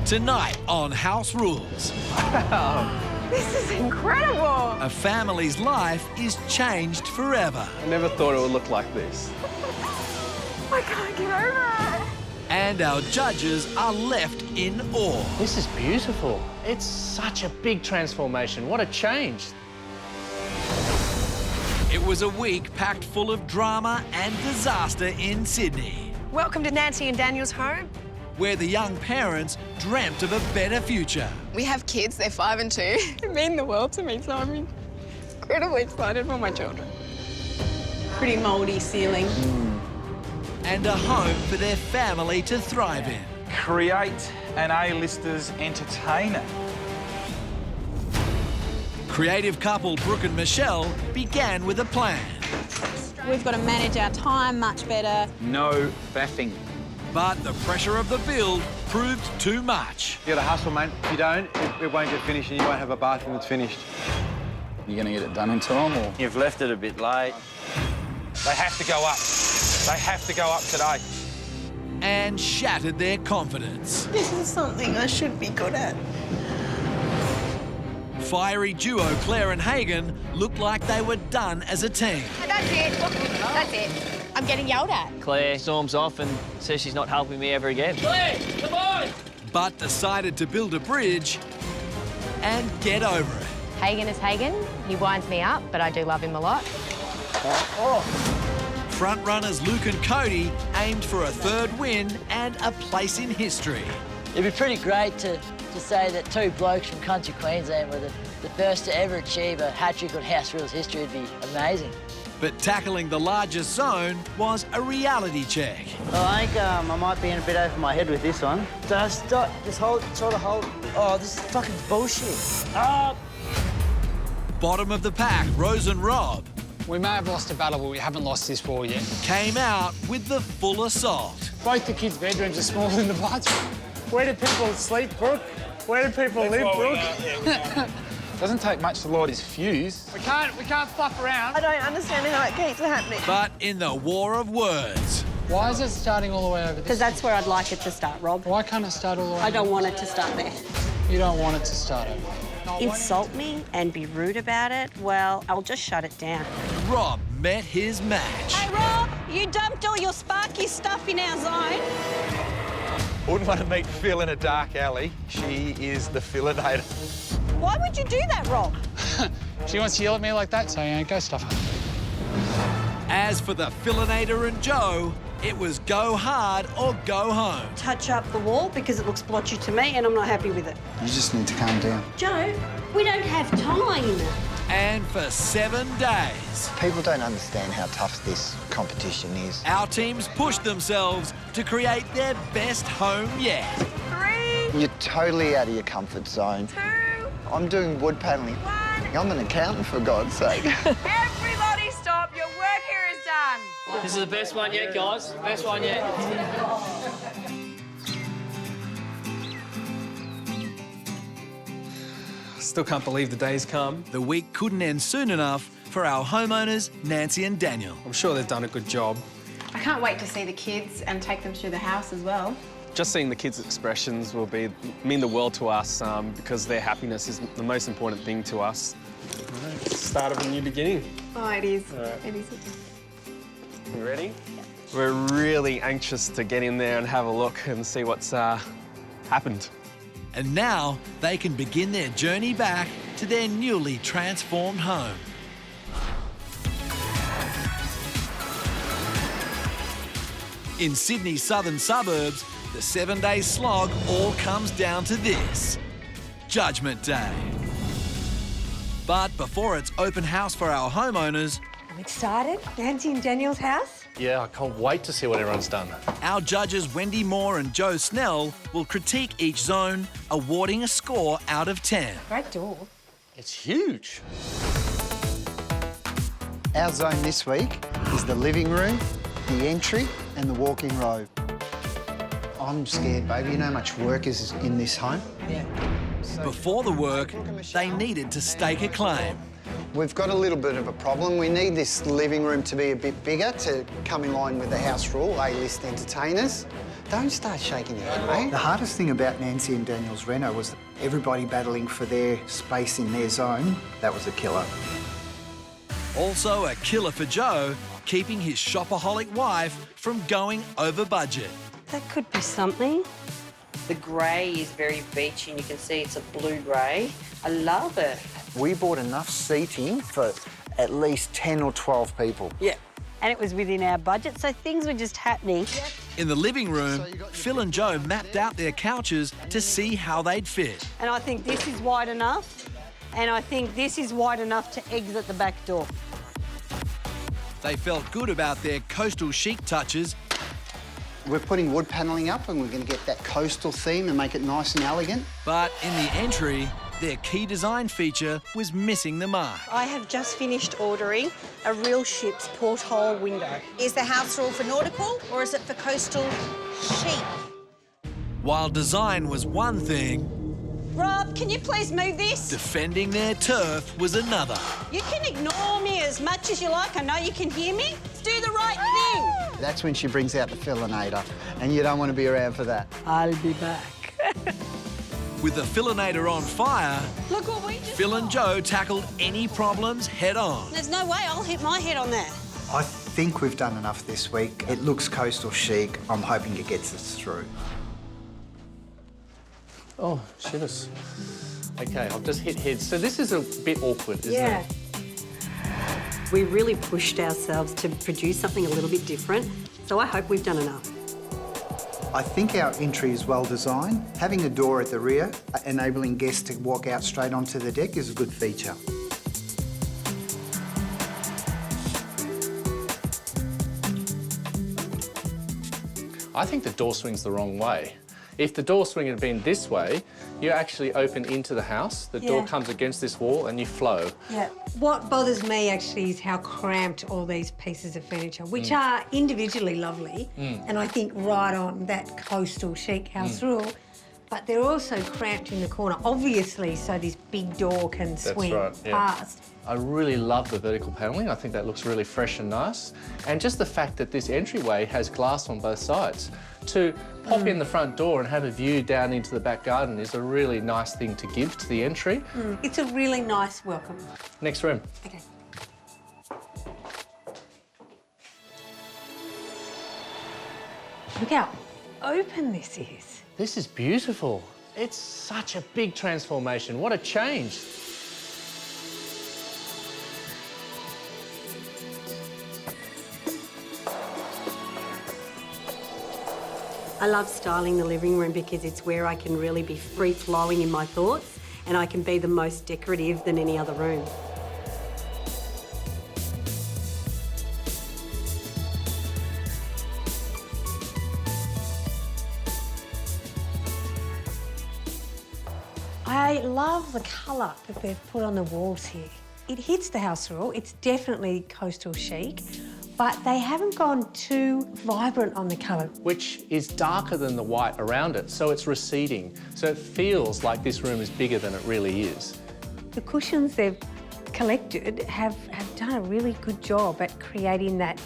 Tonight on House Rules. This is incredible! A family's life is changed forever. I never thought it would look like this. I can't get over it. And our judges are left in awe. This is beautiful. It's such a big transformation. What a change. It was a week packed full of drama and disaster in Sydney, Welcome to Nancy and Daniel's home. where the young parents dreamt of a better future. We have kids, they're 5 and 2. They mean the world to me, so I'm incredibly excited for my children. Pretty mouldy ceiling. And a home for their family to thrive in. Create an A-listers entertainer. Creative couple Brooke and Michelle began with a plan. We've got to manage our time much better. No faffing. But the pressure of the build proved too much. You got to hustle, mate. If you don't, it won't get finished and you won't have a bathroom that's finished. You going to get it done in time, or...? You've left it a bit late. They have to go up. They have to go up today. And shattered their confidence. This is something I should be good at. Fiery duo Claire and Hagen looked like they were done as a team. That's it. That's it. I'm getting yelled at. Claire storms off and says she's not helping me ever again. Claire, come on! But decided to build a bridge and get over it. Hagen is Hagen. He winds me up, but I do love him a lot. Front runners Luke and Cody aimed for a third win and a place in history. It'd be pretty great to say that two blokes from country Queensland were the first to ever achieve a hat-trick on House Rules history. It'd be amazing. But tackling the largest zone was a reality check. I think I might be in a bit over my head with this one. Just hold. Oh, this is fucking bullshit. Bottom of the pack, Rose and Rob We may have lost a battle, but we haven't lost this war yet. came out with the full assault. Both the kids' bedrooms are smaller than the bathroom. Where do people sleep, Brooke? Where do people live, Brooke? Doesn't take much to light his fuse. We can't fluff around. I don't understand how it keeps happening. But in the war of words, Why is it starting all the way over this? Because that's where I'd like it to start, Rob. Why can't it start all the way I don't want it to start there. You don't want it to start over. Insult me and be rude about it, well, I'll just shut it down. Rob met his match. Hey, Rob, you dumped all your sparky stuff in our zone. Wouldn't want to meet Phil in a dark alley. She is the Fillinator. Why would you do that, Rob? She wants to yell at me like that, so go stuff her. As for the Fillinator and Joe, it was go hard or go home. Touch up the wall because it looks blotchy to me and I'm not happy with it. You just need to calm down. Joe, we don't have time. And for 7 days, People don't understand how tough this competition is. our teams pushed themselves to create their best home yet. 3, You're totally out of your comfort zone. 2, I'm doing wood paneling. 1. I'm an accountant, for God's sake. Everybody stop. Your work here is done. This is the best one yet, guys. Best one yet. Still can't believe the day's come. The week couldn't end soon enough for our homeowners, Nancy and Daniel. I'm sure they've done a good job. I can't wait to see the kids and take them through the house as well. Just seeing the kids' expressions will mean the world to us because their happiness is the most important thing to us. Start of a new beginning. Oh, it is. All right. It is. You ready? Yeah. We're really anxious to get in there and have a look and see what's happened. And now they can begin their journey back to their newly transformed home. In Sydney's southern suburbs, the 7-day slog all comes down to this: Judgment Day. But before it's open house for our homeowners, I'm excited. Nancy and Daniel's house. Yeah, I can't wait to see what everyone's done. our judges Wendy Moore and Joe Snell will critique each zone, awarding a score out of 10. Great door. It's huge. Our zone this week is the living room, the entry and the walk-in robe. I'm scared, baby. You know how much work is in this home? Yeah. Before the work, they needed to stake a claim. We've got a little bit of a problem. We need this living room to be a bit bigger to come in line with the house rule, A-list entertainers. Don't start shaking your head, mate. The hardest thing about Nancy and Daniel's reno was everybody battling for their space in their zone. That was a killer. Also a killer for Joe, keeping his shopaholic wife from going over budget. That could be something. The grey is very beachy and you can see it's a blue grey. I love it. We bought enough seating for at least 10 or 12 people. Yeah. And it was within our budget, so things were just happening. In the living room, Phil and Joe mapped out their couches to see how they'd fit. And I think this is wide enough, and I think this is wide enough to exit the back door. They felt good about their coastal chic touches. We're putting wood panelling up and we're going to get that coastal theme and make it nice and elegant. But in the entry, their key design feature was missing the mark. I have just finished ordering a real ship's porthole window. Is the house rule for nautical or is it for coastal chic? While design was one thing, Rob, can you please move this? defending their turf was another. You can ignore me as much as you like. I know you can hear me. Do the right thing. That's when she brings out the Fillinator, and you don't want to be around for that. I'll be back. With the Fillinator on fire, Look what we just Phil and got. Joe tackled any problems head on. There's no way I'll hit my head on that. I think we've done enough this week. It looks coastal chic. I'm hoping it gets us through. Oh, shivers. OK, I've just hit head. So this is a bit awkward, isn't it? We really pushed ourselves to produce something a little bit different, so I hope we've done enough. I think our entry is well designed. Having a door at the rear, enabling guests to walk out straight onto the deck is a good feature. I think the door swing's the wrong way. If the door swing had been this way, you actually open into the house, the door comes against this wall and you flow. Yeah. What bothers me actually is how cramped all these pieces of furniture, which are individually lovely, and I think right on that coastal chic house rule, but they're also cramped in the corner, obviously, so this big door can swing past. I really love the vertical panelling. I think that looks really fresh and nice. And just the fact that this entryway has glass on both sides. To pop in the front door and have a view down into the back garden is a really nice thing to give to the entry. It's a really nice welcome. Next room. Okay. Look how open this is. This is beautiful. It's such a big transformation. What a change. I love styling the living room because it's where I can really be free-flowing in my thoughts and I can be the most decorative than any other room. I love the colour that they've put on the walls here. It hits the house rule. It's definitely coastal chic, but they haven't gone too vibrant on the colour. Which is darker than the white around it, so it's receding. So it feels like this room is bigger than it really is. The cushions they've collected have done a really good job at creating that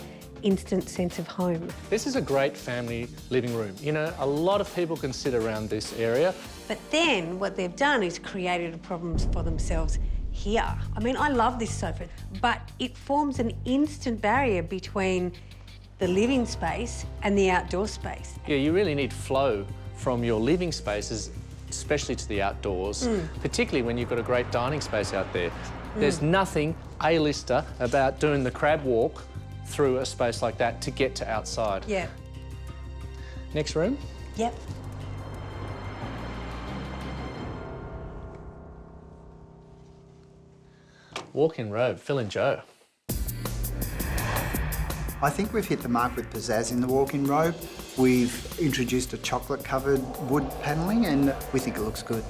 instant sense of home. This is a great family living room. You know, a lot of people can sit around this area. But then what they've done is created problems for themselves here. I mean, I love this sofa, but it forms an instant barrier between the living space and the outdoor space. Yeah, you really need flow from your living spaces, especially to the outdoors, particularly when you've got a great dining space out there. There's nothing A-lister about doing the crab walk through a space like that to get to outside. Yeah. Next room. Yep. Walk-in robe, Phil and Joe. I think we've hit the mark with pizzazz in the walk-in robe. We've introduced a chocolate-covered wood panelling and we think it looks good.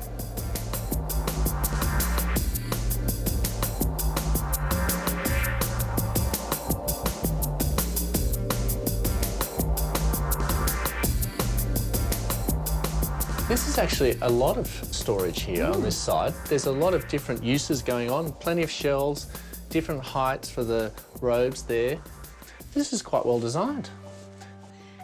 This is actually a lot of storage here on this side. There's a lot of different uses going on, plenty of shelves, different heights for the robes there. This is quite well designed.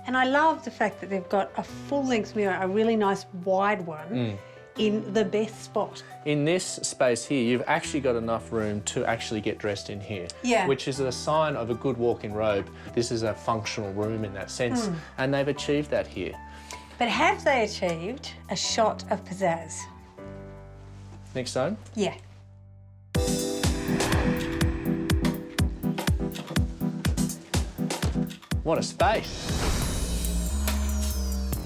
And I love the fact that they've got a full-length mirror, a really nice wide one, in the best spot. In this space here, you've actually got enough room to actually get dressed in here, which is a sign of a good walk-in robe. This is a functional room in that sense, and they've achieved that here. But have they achieved a shot of pizzazz? Next zone? Yeah. What a space.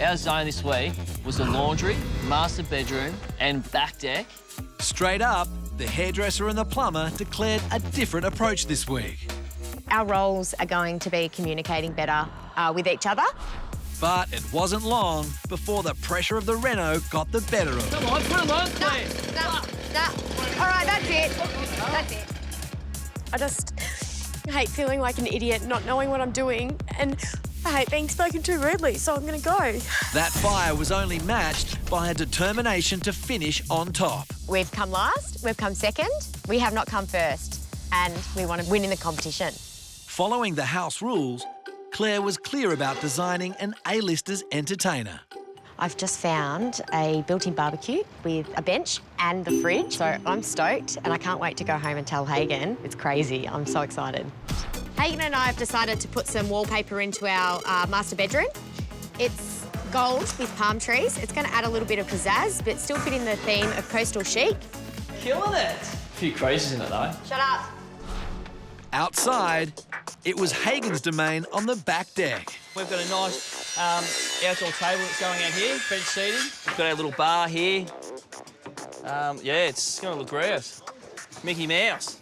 Our zone this week was the laundry, master bedroom and back deck. Straight up, the hairdresser and the plumber declared a different approach this week. Our roles are going to be communicating better with each other. But it wasn't long before the pressure of the reno got the better of them. Come on, put them on, No. All right, that's it. That's it. I just hate feeling like an idiot, not knowing what I'm doing, and I hate being spoken to rudely, so I'm going to go. That fire was only matched by a determination to finish on top. We've come last, we've come second, we have not come first, and we want to win in the competition. Following the house rules, Claire was clear about designing an A-lister's entertainer. I've just found a built-in barbecue with a bench and the fridge, so I'm stoked and I can't wait to go home and tell Hagen. It's crazy, I'm so excited. Hagen and I have decided to put some wallpaper into our master bedroom. It's gold with palm trees. It's going to add a little bit of pizzazz, but still fit in the theme of coastal chic. Killing it. A few creases in it though. Shut up. Outside, it was Hagen's domain on the back deck. We've got a nice outdoor table that's going out here, bench seating. We've got our little bar here. Yeah, it's going to look great. Mickey Mouse.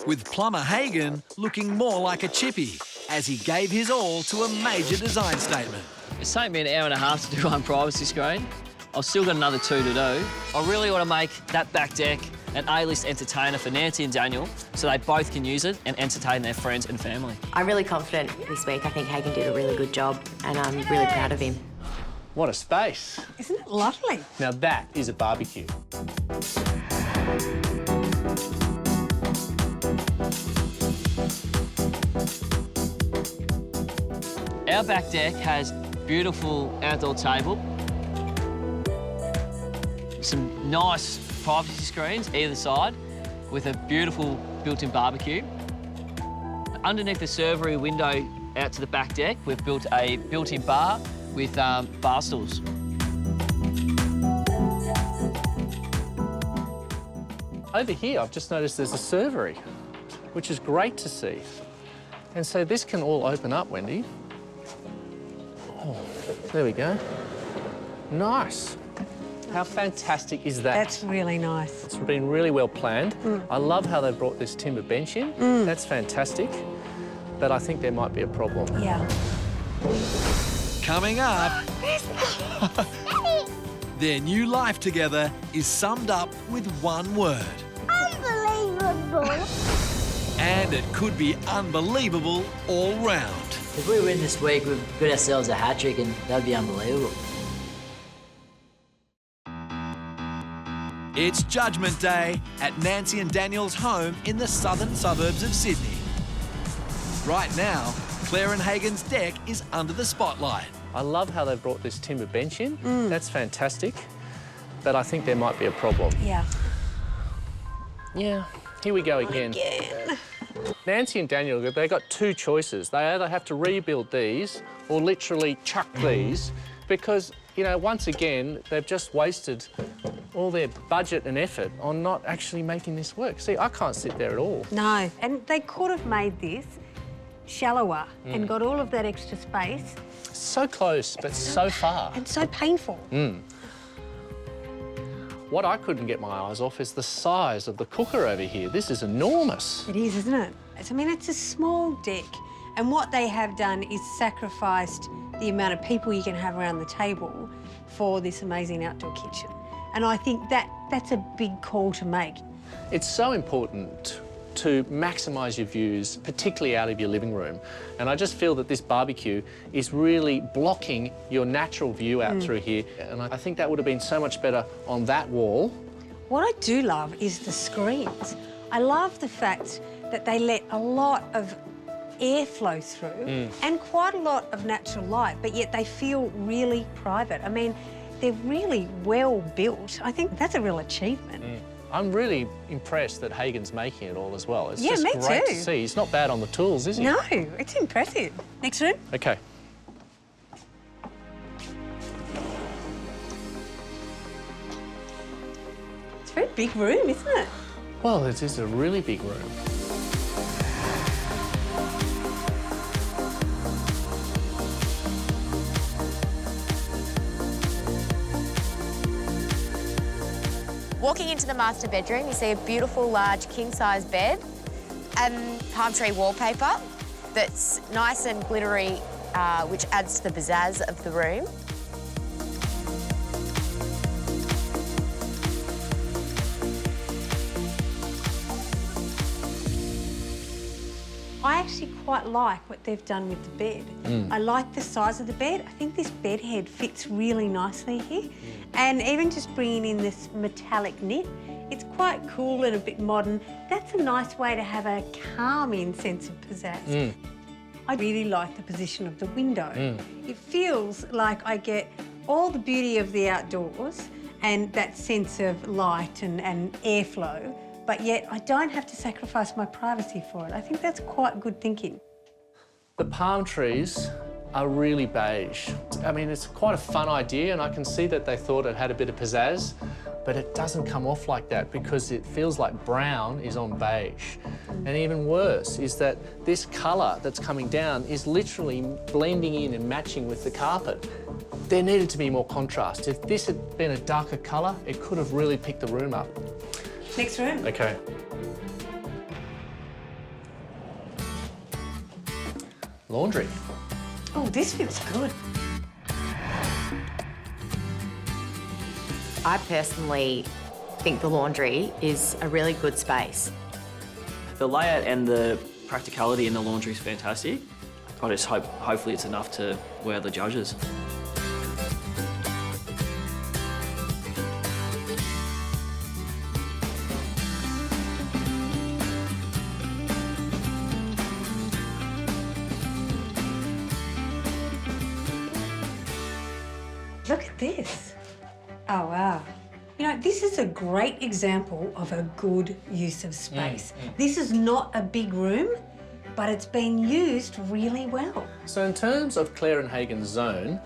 With plumber Hagen looking more like a chippy as he gave his all to a major design statement. It's taken me an hour and a half to do one privacy screen. I've still got another 2 to do. I really want to make that back deck an A-list entertainer for Nancy and Daniel so they both can use it and entertain their friends and family. I'm really confident this week. I think Hagen did a really good job and I'm really proud of him. What a space. Isn't it lovely? Now that is a barbecue. Our back deck has beautiful outdoor table, some nice privacy screens either side with a beautiful built-in barbecue. Underneath the servery window out to the back deck, we've built a built-in bar with bar stools. Over here, I've just noticed there's a servery, which is great to see. And so this can all open up, Wendy. Oh, there we go. Nice. How fantastic is that? That's really nice. It's been really well planned. I love how they've brought this timber bench in. That's fantastic. But I think there might be a problem. Yeah. Coming up, their new life together is summed up with one word. Unbelievable. And it could be unbelievable all round. If we win this week, we've got ourselves a hat-trick and that'd be unbelievable. It's Judgment Day at Nancy and Daniel's home in the southern suburbs of Sydney. Right now, Claire and Hagen's deck is under the spotlight. I love how they've brought this timber bench in. That's fantastic. But I think there might be a problem. Yeah. Yeah, here we go again. Nancy and Daniel, they've got 2 choices. They either have to rebuild these or literally chuck these because, you know, once again, they've just wasted all their budget and effort on not actually making this work. See, I can't sit there at all. No, and they could have made this shallower and got all of that extra space. So close, but so far. And so painful. What I couldn't get my eyes off is the size of the cooker over here. This is enormous. It is, isn't it? I mean, it's a small deck. And what they have done is sacrificed the amount of people you can have around the table for this amazing outdoor kitchen. And I think that's a big call to make. It's so important to maximise your views, particularly out of your living room. And I just feel that this barbecue is really blocking your natural view out through here. And I think that would have been so much better on that wall. What I do love is the screens. I love the fact that they let a lot of airflow through and quite a lot of natural light, but yet they feel really private. I mean, they're really well built. I think that's a real achievement. I'm really impressed that Hagen's making it all as well. It's Yeah, just me great too. to see. He's not bad on the tools, is he? No, it's impressive. Next room. Okay. It's a very big room, isn't it? Well, it is a really big room. Walking into the master bedroom, you see a beautiful large king-size bed and palm tree wallpaper that's nice and glittery, which adds to the pizzazz of the room. I actually quite like what they've done with the bed. I like the size of the bed. I think this bed head fits really nicely here. And even just bringing in this metallic knit, it's quite cool and a bit modern. That's a nice way to have a calming sense of pizzazz. I really like the position of the window. It feels like I get all the beauty of the outdoors and that sense of light and airflow, but yet I don't have to sacrifice my privacy for it. I think that's quite good thinking. The palm trees are really beige. I mean, it's quite a fun idea, and I can see that they thought it had a bit of pizzazz, but it doesn't come off like that because it feels like brown is on beige. And even worse is that this colour that's coming down is literally blending in and matching with the carpet. There needed to be more contrast. If this had been a darker colour, it could have really picked the room up. Next room. Okay. Laundry. Oh, this feels good. I personally think the laundry is a really good space. The layout and the practicality in the laundry is fantastic. I just hope, hopefully it's enough to wow the judges. Look at this. Oh, wow. You know, this is a great example of a good use of space. This is not a big room, but it's been used really well. So in terms of Claire and Hagen's zone,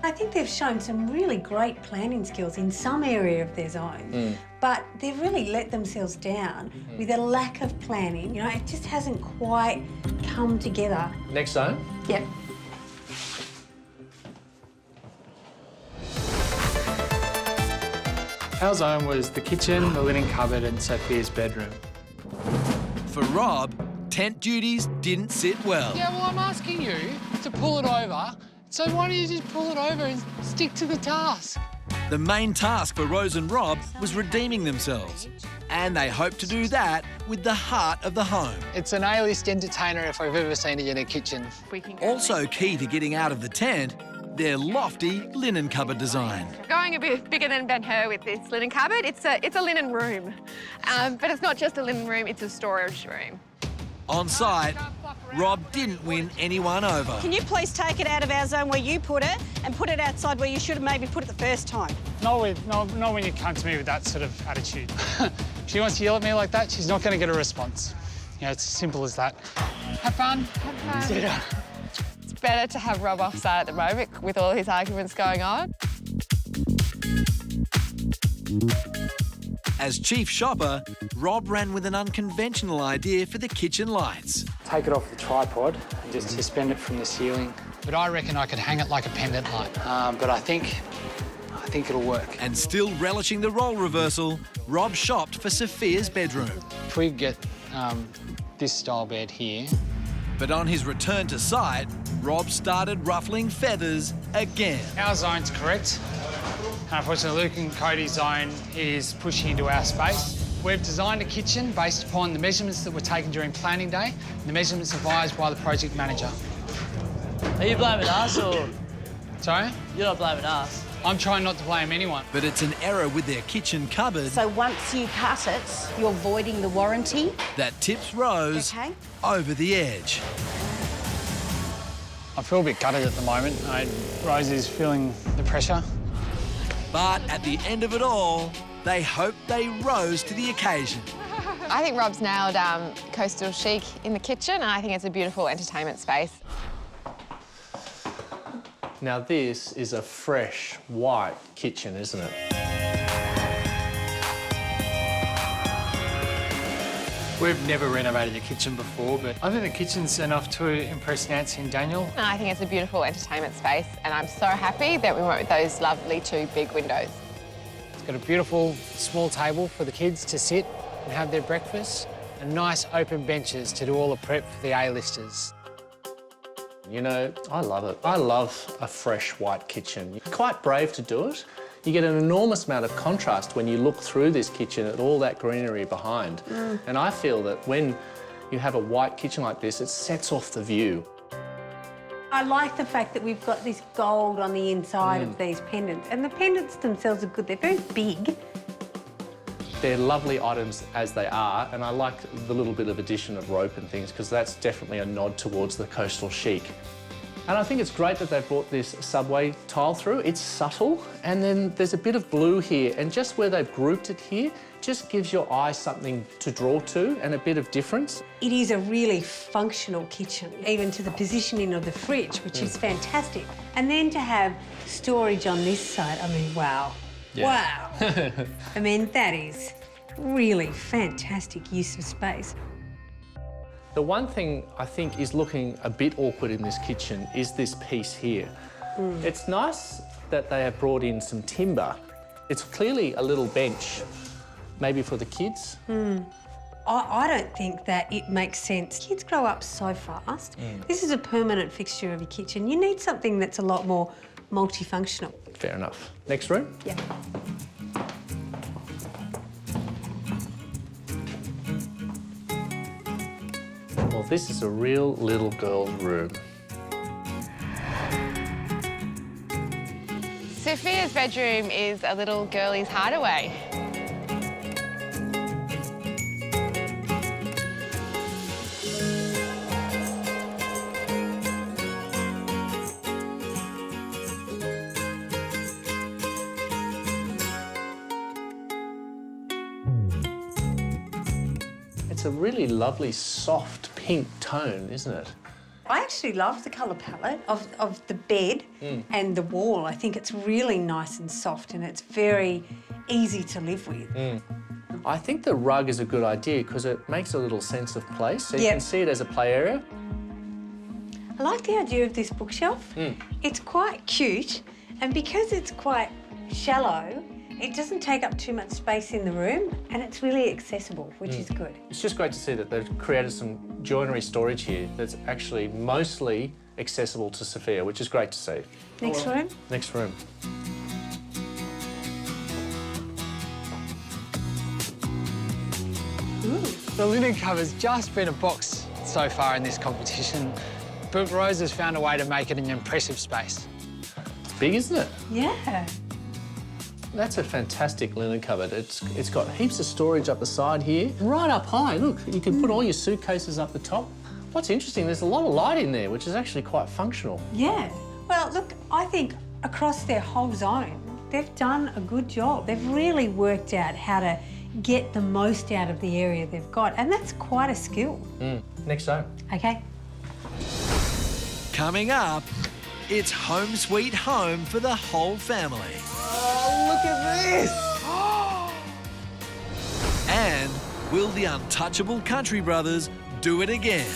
I think they've shown some really great planning skills in some area of their zone, but they've really let themselves down with a lack of planning. You know, it just hasn't quite come together. next zone. Yep. Our zone was the kitchen, the linen cupboard and Sophia's bedroom. For Rob, tent duties didn't sit well. Yeah, well, I'm asking you to pull it over, so why don't you just pull it over and stick to the task? The main task for Rose and Rob was redeeming themselves, and they hope to do that with the heart of the home. It's an A-list entertainer if I've ever seen it in a kitchen. Also key to getting out of the tent, their lofty linen cupboard design. Going a bit bigger than Ben-Hur with this linen cupboard. It's a linen room, but it's not just a linen room, it's a storage room. On site, Rob didn't win anyone over. Can you please take it out of our zone where you put it and put it outside where you should have maybe put it the first time? Not when you come to me with that sort of attitude. If she wants to yell at me like that, she's not going to get a response. You know, it's as simple as that. Have fun. Have fun. See ya. It's better to have Rob offside at the moment with all his arguments going on. As chief shopper, Rob ran with an unconventional idea for the kitchen lights. Take it off the tripod and just suspend it from the ceiling. But I reckon I could hang it like a pendant light. But I think it'll work. And still relishing the role reversal, Rob shopped for Sophia's bedroom. If we get this style bed here. But on his return to site, Rob started ruffling feathers again. Our zone's correct. Unfortunately, Luke and Cody's zone is pushing into our space. We've designed a kitchen based upon the measurements that were taken during planning day, and the measurements advised by the project manager. Are you blaming us or? Sorry? You're not blaming us. I'm trying not to blame anyone. But it's an error with their kitchen cupboard So once you cut it, you're voiding the warranty. that tips Rose Okay. over the edge. I feel a bit gutted at the moment. Rose is feeling the pressure. But at the end of it all, they hope they rose to the occasion. I think Rob's nailed coastal chic in the kitchen, and I think it's a beautiful entertainment space. Now this is a fresh, white kitchen, isn't it? We've never renovated a kitchen before, but I think the kitchen's enough to impress Nancy and Daniel. And I think it's a beautiful entertainment space, and I'm so happy that we went with those lovely 2 big windows. It's got a beautiful small table for the kids to sit and have their breakfast, and nice open benches to do all the prep for the A-listers. You know, I love it. I love a fresh white kitchen. You're quite brave to do it. You get an enormous amount of contrast when you look through this kitchen at all that greenery behind. And I feel that when you have a white kitchen like this, it sets off the view. I like the fact that we've got this gold on the inside of these pendants, and the pendants themselves are good. They're very big. They're lovely items as they are, and I like the little bit of addition of rope and things because that's definitely a nod towards the coastal chic. And I think it's great that they've brought this subway tile through. It's subtle, and then there's a bit of blue here, and just where they've grouped it here just gives your eye something to draw to and a bit of difference. It is a really functional kitchen, even to the positioning of the fridge, which is fantastic. And then to have storage on this side, I mean, wow. Yeah. Wow. I mean, that is really fantastic use of space. The one thing I think is looking a bit awkward in this kitchen is this piece here. It's nice that they have brought in some timber. It's clearly a little bench, maybe for the kids. I don't think that it makes sense. Kids grow up so fast. This is a permanent fixture of your kitchen. You need something that's a lot more multifunctional. Fair enough. Next room? Yeah. Well, this is a real little girl's room. Sophia's bedroom is a little girlie's hideaway. It's a really lovely, soft pink tone, isn't it? I actually love the colour palette of the bed and the wall. I think it's really nice and soft, and it's very easy to live with. I think the rug is a good idea because it makes a little sense of place, so you can see it as a play area. I like the idea of this bookshelf. It's quite cute, and because it's quite shallow, it doesn't take up too much space in the room, and it's really accessible, which is good. It's just great to see that they've created some joinery storage here that's actually mostly accessible to Sophia, which is great to see. Next room? Next room. The linen cupboard's just been a box so far in this competition, but Rose has found a way to make it an impressive space. It's big, isn't it? Yeah. That's a fantastic linen cupboard. It's got heaps of storage up the side here. Right up high, look, you can put all your suitcases up the top. What's interesting, there's a lot of light in there, which is actually quite functional. Yeah. Well, look, I think across their whole zone, they've done a good job. They've really worked out how to get the most out of the area they've got, and that's quite a skill. Next zone. Okay. Coming up, it's home sweet home for the whole family. Oh, look at this! And will the untouchable Country Brothers do it again?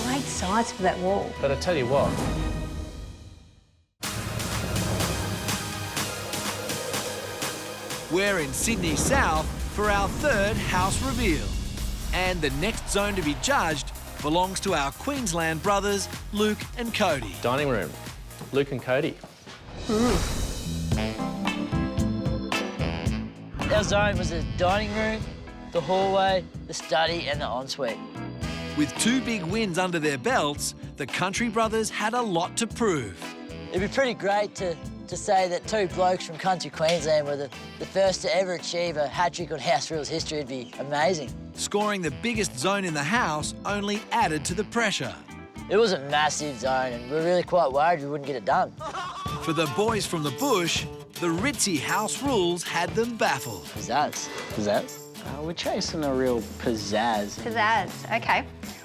Great size for that wall. But I tell you what, We're in Sydney South for our third house reveal. And the next zone to be judged belongs to our Queensland brothers, Luke and Cody. dining room. Luke and Cody. Our zone was the dining room, the hallway, the study and the ensuite. With 2 big wins under their belts, the Country Brothers had a lot to prove. It'd be pretty great to to say that two blokes from country Queensland were the first to ever achieve a hat-trick on house rules history would be amazing. Scoring the biggest zone in the house only added to the pressure. It was a massive zone and we were really quite worried we wouldn't get it done. For the boys from the bush, the ritzy house rules had them baffled. Pizzazz. Pizzazz? We're chasing a real pizzazz. Pizzazz, OK.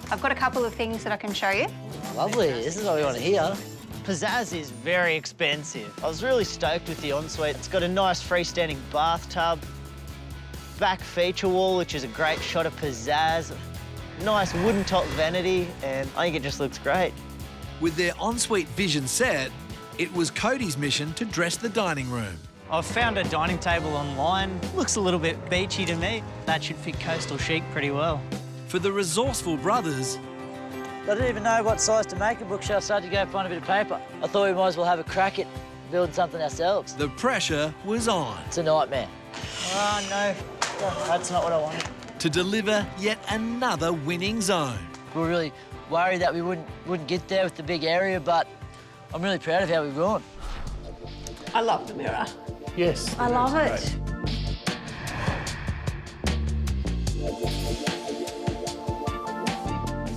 I've got a couple of things that I can show you. Lovely, this is what we want to hear. Pizzazz is very expensive. I was really stoked with the Ensuite. It's got a nice freestanding bathtub, back feature wall, which is a great shot of pizzazz, nice wooden top vanity, and I think it just looks great. With their Ensuite vision set, it was Cody's mission to dress the dining room. I've found a dining table online. Looks a little bit beachy to me. That should fit coastal chic pretty well. For the resourceful brothers, I didn't even know what size to make a bookshelf, so I had to go find a bit of paper. I thought we might as well have a crack at building something ourselves. the pressure was on It's a nightmare. Oh, no, that's not what I wanted. to deliver yet another winning zone. We were really worried that we wouldn't get there with the big area, but I'm really proud of how we've gone. I love the mirror. Yes. I love it.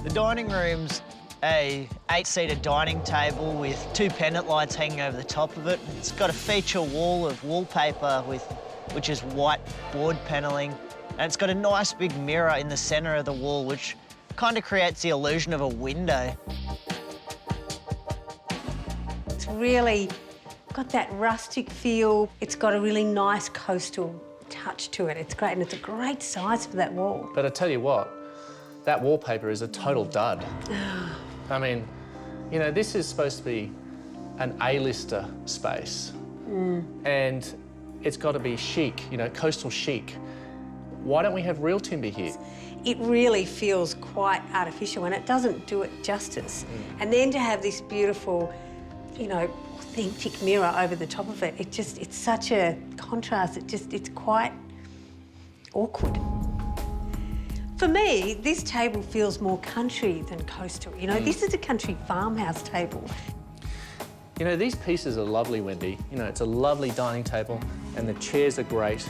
The dining room's a 8-seater dining table with 2 pendant lights hanging over the top of it. It's got a feature wall of wallpaper which is white board panelling, and it's got a nice big mirror in the centre of the wall, which kind of creates the illusion of a window. It's really got that rustic feel. It's got a really nice coastal touch to it. It's great, and it's a great size for that wall. But I tell you what, that wallpaper is a total dud. I mean, you know, this is supposed to be an A-lister space. And it's got to be chic, you know, coastal chic. Why don't we have real timber here? It really feels quite artificial, and it doesn't do it justice. And then to have this beautiful, you know, authentic mirror over the top of it, it's such a contrast. It's quite awkward. For me, this table feels more country than coastal. You know, this is a country farmhouse table. You know, these pieces are lovely, Wendy. You know, it's a lovely dining table and the chairs are great,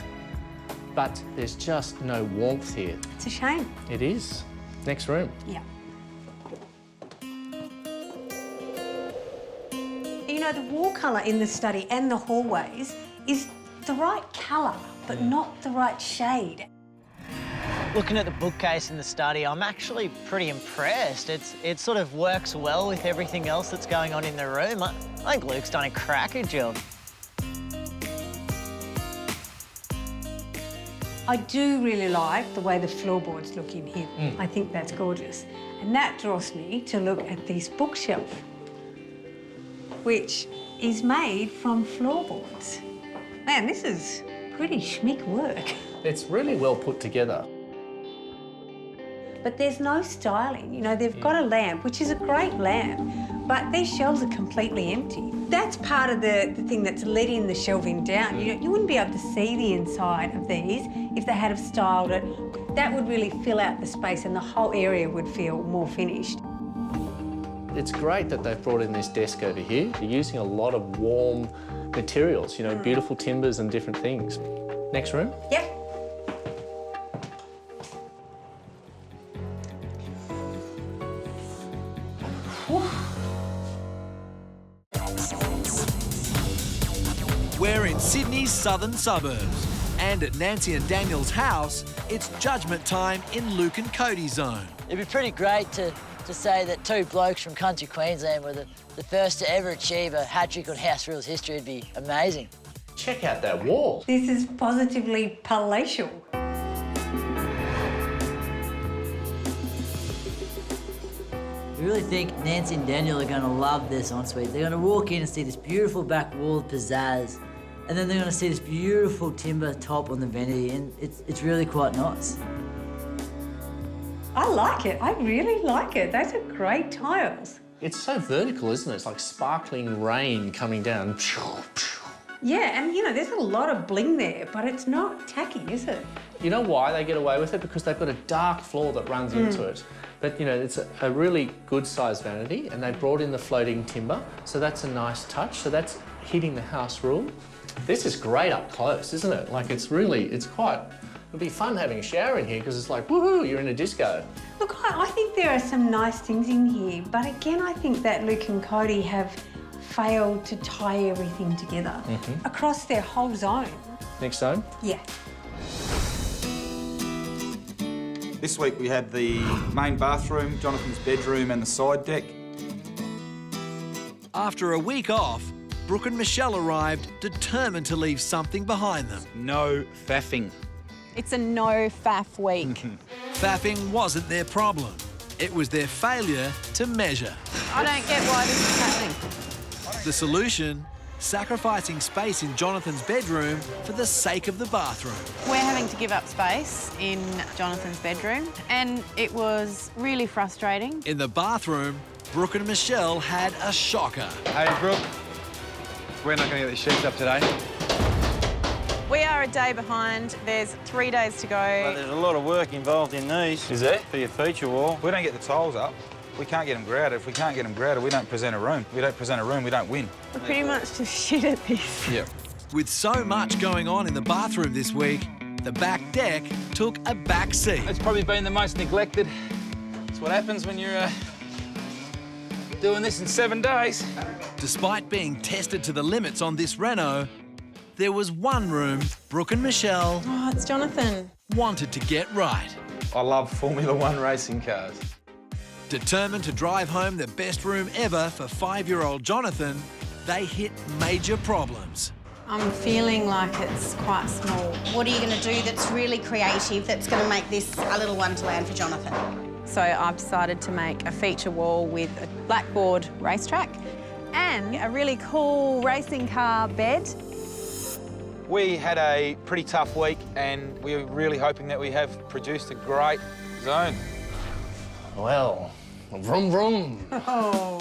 but there's just no warmth here. It's a shame. It is. Next room. Yeah. You know, the wall colour in the study and the hallways is the right colour, but not the right shade. Looking at the bookcase in the study, I'm actually pretty impressed. It sort of works well with everything else that's going on in the room. I think Luke's done a cracker job. I do really like the way the floorboards look in here. I think that's gorgeous. And that draws me to look at this bookshelf, which is made from floorboards. Man, this is pretty schmick work. It's really well put together. But there's no styling. You know, they've got a lamp, which is a great lamp, but these shelves are completely empty. That's part of the thing that's letting the shelving down. You know, you wouldn't be able to see the inside of these if they had have styled it. That would really fill out the space and the whole area would feel more finished. It's great that they've brought in this desk over here. They're using a lot of warm materials, you know, beautiful timbers and different things. Next room? Yep. We're in Sydney's southern suburbs, and at Nancy and Daniel's house, it's judgment time in Luke and Cody zone. It'd be pretty great to say that two blokes from country Queensland were the first to ever achieve a hat-trick on house rules history would be amazing. Check out that wall. This is positively palatial. I really think Nancy and Daniel are going to love this ensuite. They're going to walk in and see this beautiful back wall of pizzazz, and then they're going to see this beautiful timber top on the vanity, and it's really quite nice. I like it. I really like it. Those are great tiles. It's so vertical, isn't it? It's like sparkling rain coming down. Yeah, and you know, there's a lot of bling there, but it's not tacky, is it? You know why they get away with it? Because they've got a dark floor that runs into it. But, you know, it's a really good sized vanity, and they brought in the floating timber, so that's a nice touch. So that's hitting the house rule. This is great up close, isn't it? Like it'll be fun having a shower in here because it's like, woohoo, you're in a disco. Look, I think there are some nice things in here, but again, I think that Luke and Cody have failed to tie everything together across their whole zone. Next zone? Yeah. This week we had the main bathroom, Jonathan's bedroom and the side deck. After a week off, Brooke and Michelle arrived determined to leave something behind them. No faffing. It's a no faff week. Faffing wasn't their problem. It was their failure to measure. I don't get why this is happening. The solution? Sacrificing space in Jonathan's bedroom for the sake of the bathroom. We're having to give up space in Jonathan's bedroom, and it was really frustrating. In the bathroom, Brooke and Michelle had a shocker. Hey, Brooke. We're not going to get the sheets up today. We are a day behind. There's 3 days to go. Well, there's a lot of work involved in these. Is there? For your feature wall. We don't get the tiles up. We can't get them grouted. If we can't get them grouted, we don't present a room. We don't present a room, we don't win. We're pretty much just shit at this. Yeah. With so much going on in the bathroom this week, the back deck took a back seat. It's probably been the most neglected. That's what happens when you're doing this in 7 days. Despite being tested to the limits on this reno, there was one room Brooke and Michelle Oh, it's Jonathan. wanted to get right. I love Formula One racing cars. Determined to drive home the best room ever for 5-year-old Jonathan, they hit major problems. I'm feeling like it's quite small. What are you going to do that's really creative that's going to make this a little wonderland for Jonathan? So I've decided to make a feature wall with a blackboard racetrack and a really cool racing car bed. We had a pretty tough week and we're really hoping that we have produced a great zone. Well, vroom vroom. Oh.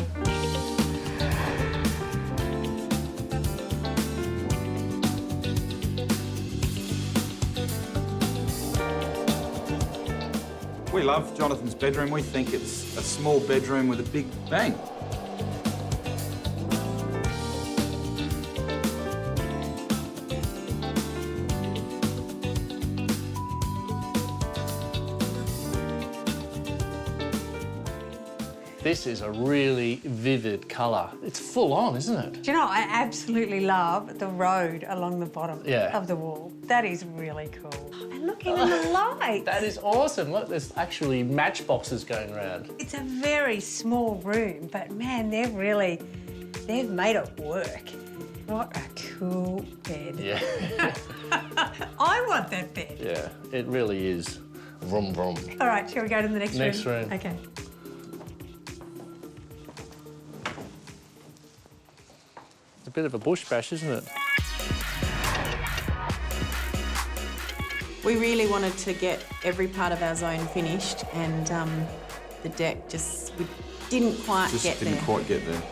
We love Jonathan's bedroom. We think it's a small bedroom with a big bang. This is a really vivid colour. It's full on, isn't it? Do you know, I absolutely love the road along the bottom Yeah. of the wall. That is really cool. And look, even the lights. That is awesome. Look, there's actually matchboxes going around. It's a very small room, but man, they've made it work. What a cool bed. Yeah. I want that bed. Yeah, it really is. Vroom vroom. All right, shall we go to the next room? Next room. Okay. It's a bit of a bush bash, isn't it? We really wanted to get every part of our zone finished, and the deck we didn't quite get there. quite get there.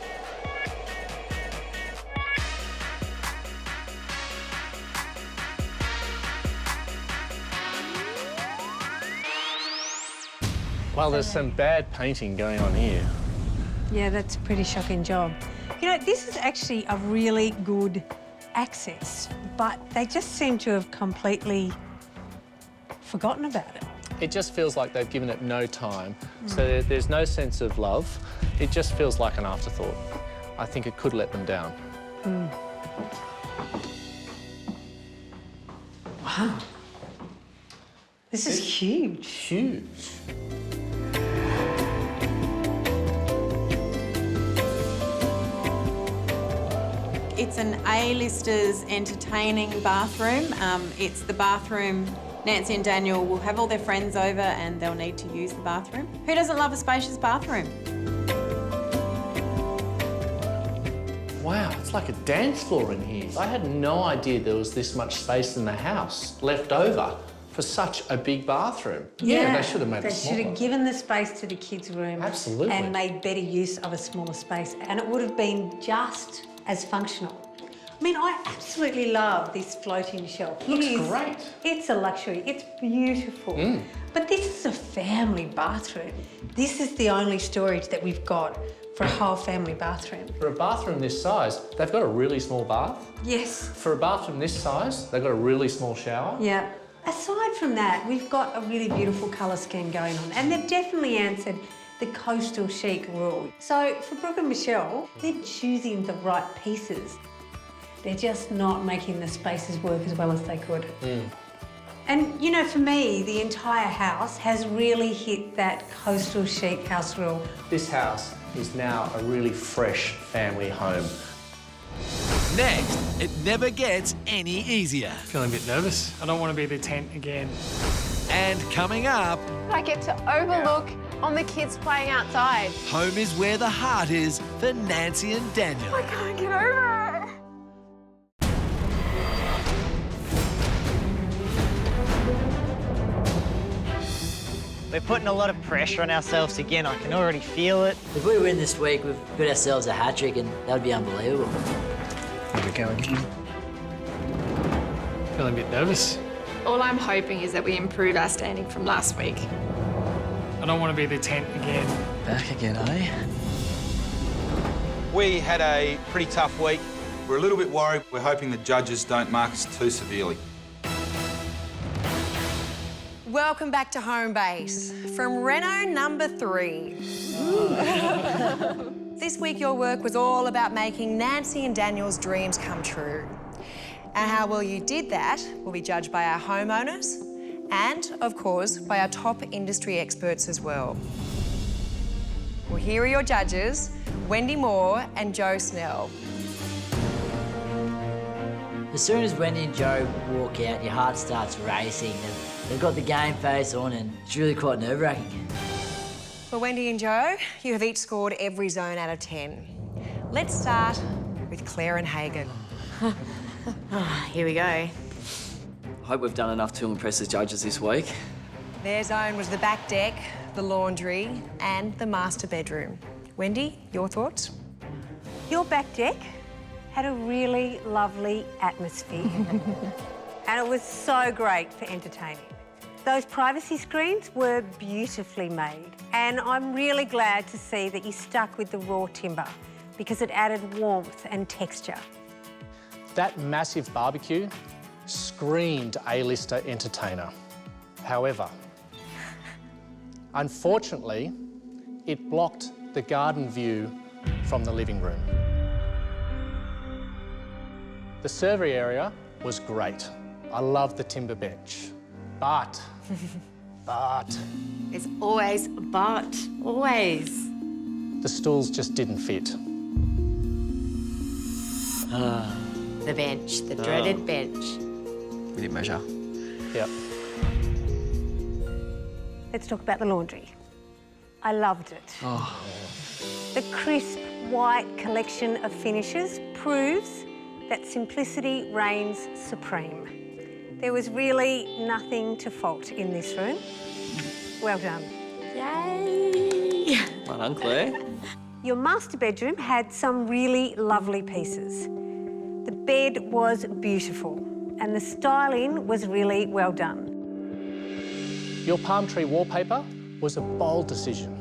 Well, there's some bad painting going on here. Yeah, that's a pretty shocking job. You know, this is actually a really good access, but they just seem to have completely forgotten about it. It just feels like they've given it no time. So there's no sense of love. It just feels like an afterthought. I think it could let them down. Wow. This is huge. Huge. It's an A-listers entertaining bathroom. It's the bathroom Nancy and Daniel will have all their friends over and they'll need to use the bathroom. Who doesn't love a spacious bathroom? Wow, it's like a dance floor in here. I had no idea there was this much space in the house left over for such a big bathroom. Yeah, they should have made it smaller. They should have given the space to the kids' room. Absolutely. And made better use of a smaller space. And it would have been just as functional. I mean, I absolutely love this floating shelf. Looks great. It's a luxury. It's beautiful. But this is a family bathroom. This is the only storage that we've got for a whole family bathroom. For a bathroom this size, they've got a really small bath. Yes. For a bathroom this size, they've got a really small shower. Yeah. Aside from that, we've got a really beautiful colour scheme going on, and they've definitely answered the coastal chic rule. So for Brooke and Michelle, they're choosing the right pieces. They're just not making the spaces work as well as they could. And, you know, for me, the entire house has really hit that coastal chic house rule. This house is now a really fresh family home. Next, it never gets any easier. Feeling a bit nervous. I don't want to be the tent again. And coming up, I get to overlook on the kids playing outside. home is where the heart is for Nancy and Daniel. I can't get over it. We're putting a lot of pressure on ourselves again. I can already feel it. If we win this week, we've got ourselves a hat-trick and that would be unbelievable. Here we go again. Feeling a bit nervous. All I'm hoping is that we improve our standing from last week. I don't want to be the tent again. Back again, eh? We had a pretty tough week. We're a little bit worried. We're hoping the judges don't mark us too severely. Welcome back to Home Base from Reno number 3. This week your work was all about making Nancy and Daniel's dreams come true. And how well you did that will be judged by our homeowners and, of course, by our top industry experts as well. Well, here are your judges, Wendy Moore and Joe Snell. As soon as Wendy and Joe walk out, your heart starts racing. They've got the game face on and it's really quite nerve-wracking. Well, Wendy and Joe, you have each scored every zone out of 10. Let's start with Claire and Hagen. Here we go. I hope we've done enough to impress the judges this week. Their zone was the back deck, the laundry and the master bedroom. Wendy, your thoughts? Your back deck had a really lovely atmosphere. And it was so great for entertaining. Those privacy screens were beautifully made. And I'm really glad to see that you stuck with the raw timber because it added warmth and texture. That massive barbecue screamed A-lister entertainer. However, unfortunately, it blocked the garden view from the living room. The server area was great. I loved the timber bench, but It's always a but, always. the stools just didn't fit. The bench, the dreaded bench. We didn't measure. Yep. Let's talk about the laundry. I loved it. The crisp white collection of finishes proves that simplicity reigns supreme. There was really nothing to fault in this room. Well done. Yay! Well done, Claire. Your master bedroom had some really lovely pieces. The bed was beautiful and the styling was really well done. Your palm tree wallpaper was a bold decision,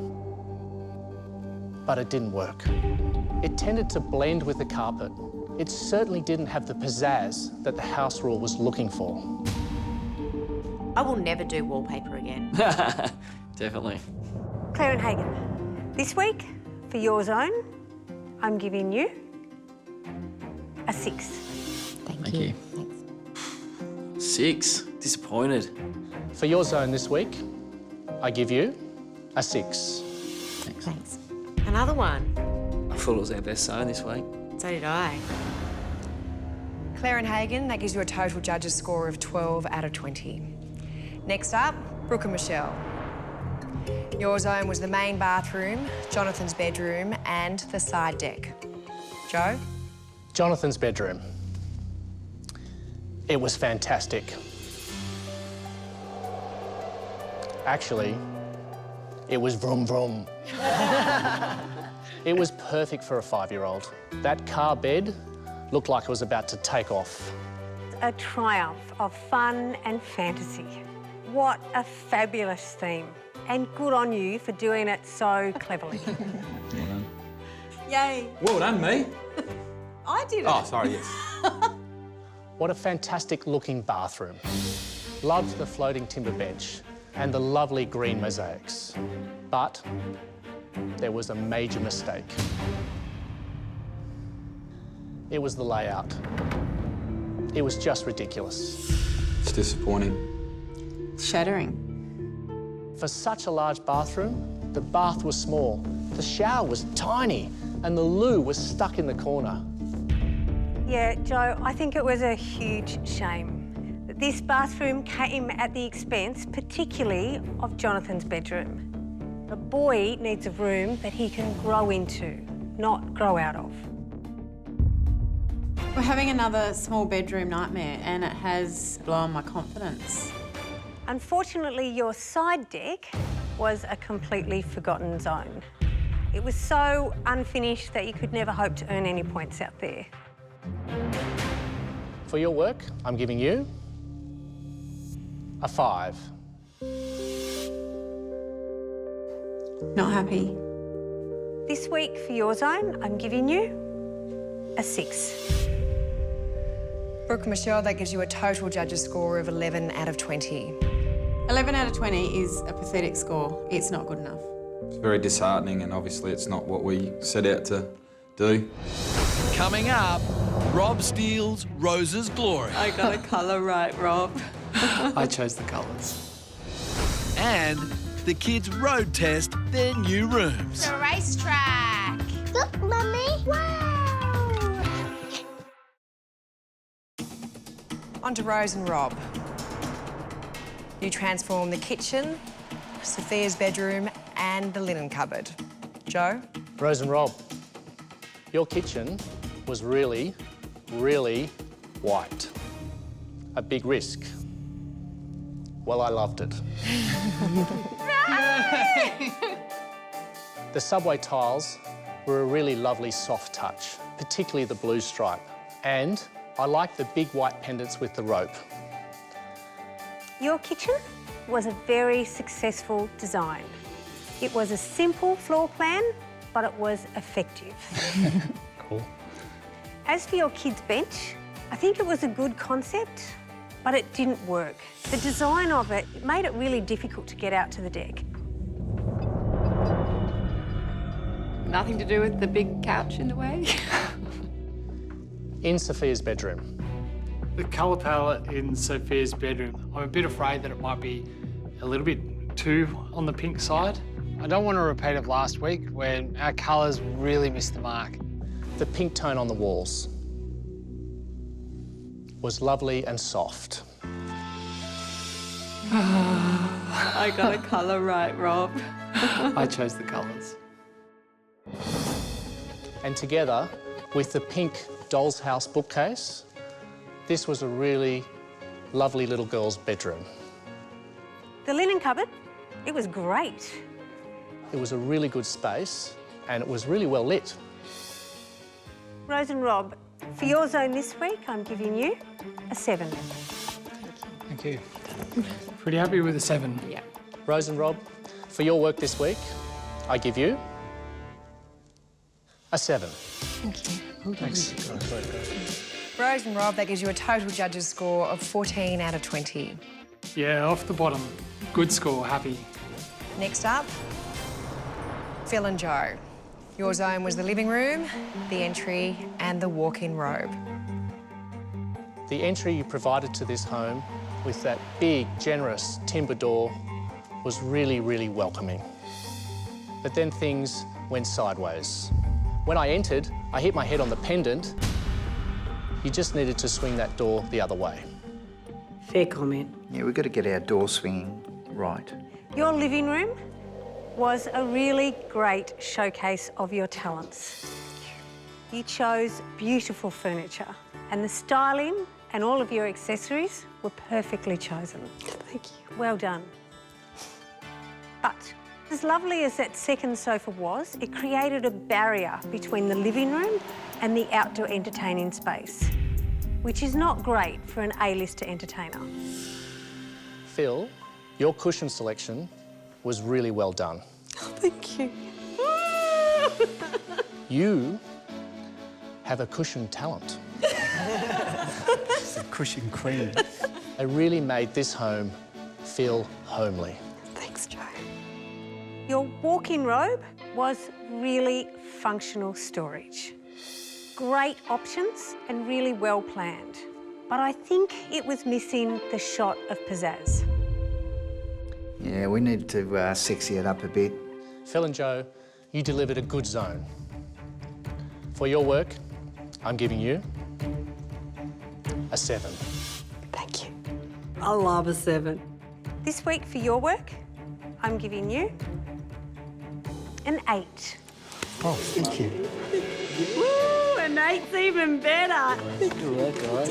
but it didn't work. It tended to blend with the carpet. It certainly didn't have the pizzazz that the house rule was looking for. I will never do wallpaper again. Definitely. Claire and Hagen, this week, for your zone, I'm giving you a 6. Thank you. 6. Disappointed. For your zone this week, I give you a 6. Thanks. Another one. I thought it was our best zone this week. So did I. Claire and Hagen, that gives you a total judges score of 12 out of 20. Next up, Brooke and Michelle. Your zone was the main bathroom, Jonathan's bedroom and the side deck. Joe? Jonathan's bedroom. It was fantastic. Actually, it was vroom vroom. It was perfect for a 5-year-old. That car bed looked like it was about to take off. A triumph of fun and fantasy. What a fabulous theme. And good on you for doing it so cleverly. Yay. Well done, me. I did it. Oh, sorry, yes. What a fantastic looking bathroom. Loved the floating timber bench and the lovely green mosaics. But there was a major mistake. It was the layout. It was just ridiculous. It's disappointing. Shattering. For such a large bathroom, the bath was small, the shower was tiny, and the loo was stuck in the corner. Yeah, Joe, I think it was a huge shame that this bathroom came at the expense, particularly of Jonathan's bedroom. A boy needs a room that he can grow into, not grow out of. We're having another small bedroom nightmare and it has blown my confidence. Unfortunately, your side deck was a completely forgotten zone. It was so unfinished that you could never hope to earn any points out there. For your work, I'm giving you a 5. Not happy. This week for your zone, I'm giving you a 6. Brooke Michelle, that gives you a total judges score of 11 out of 20. 11 out of 20 is a pathetic score. It's not good enough. It's very disheartening, and obviously it's not what we set out to do. Coming up, Rob steals Rose's glory. I got a colour right, Rob. I chose the colours. And the kids road test their new rooms. The racetrack. Look, Mummy. Wow. On to Rose and Rob. You transform the kitchen, Sophia's bedroom, and the linen cupboard. Joe? Rose and Rob, your kitchen was really, really white. A big risk. Well, I loved it. The subway tiles were a really lovely soft touch, particularly the blue stripe. And I liked the big white pendants with the rope. Your kitchen was a very successful design. It was a simple floor plan, but it was effective. Cool. As for your kids' bench, I think it was a good concept, but it didn't work. The design of it made it really difficult to get out to the deck. Nothing to do with the big couch in the way? In Sophia's bedroom. The colour palette in Sophia's bedroom, I'm a bit afraid that it might be a little bit too on the pink side. I don't want a repeat of last week where our colours really missed the mark. The pink tone on the walls was lovely and soft. I got a colour right, Rob. I chose the colours. And together with the pink doll's house bookcase, this was a really lovely little girl's bedroom. The linen cupboard, it was great. It was a really good space and it was really well lit. Rose and Rob, for your zone this week, I'm giving you a 7. Thank you. Pretty happy with a 7. Yeah. Rose and Rob, for your work this week, I give you a 7. Thank you. Thanks. Rose and Rob, that gives you a total judges score of 14 out of 20. Yeah, off the bottom. Good score, happy. Next up, Phil and Joe. Your zone was the living room, the entry, and the walk-in robe. The entry you provided to this home with that big, generous timber door was really, really welcoming. But then things went sideways. When I entered, I hit my head on the pendant. You just needed to swing that door the other way. Fair comment. Yeah, we've got to get our door swinging right. Your living room was a really great showcase of your talents. You chose beautiful furniture and the styling and all of your accessories were perfectly chosen. Thank you. Well done. But As lovely as that second sofa was, it created a barrier between the living room and the outdoor entertaining space, which is not great for an A-lister entertainer. Phil, your cushion selection was really well done. Thank you. You have a cushion talent. It's a cushion queen. They really made this home feel homely. Thanks, Joe. Your walk-in robe was really functional storage. Great options and really well planned. But I think it was missing the shot of pizzazz. Yeah, we need to sexy it up a bit. Phil and Joe, you delivered a good zone. For your work, I'm giving you a 7. Thank you. I love a 7. This week for your work, I'm giving you an 8. Oh, thank you. Woo, an 8's even better. Good work, guys.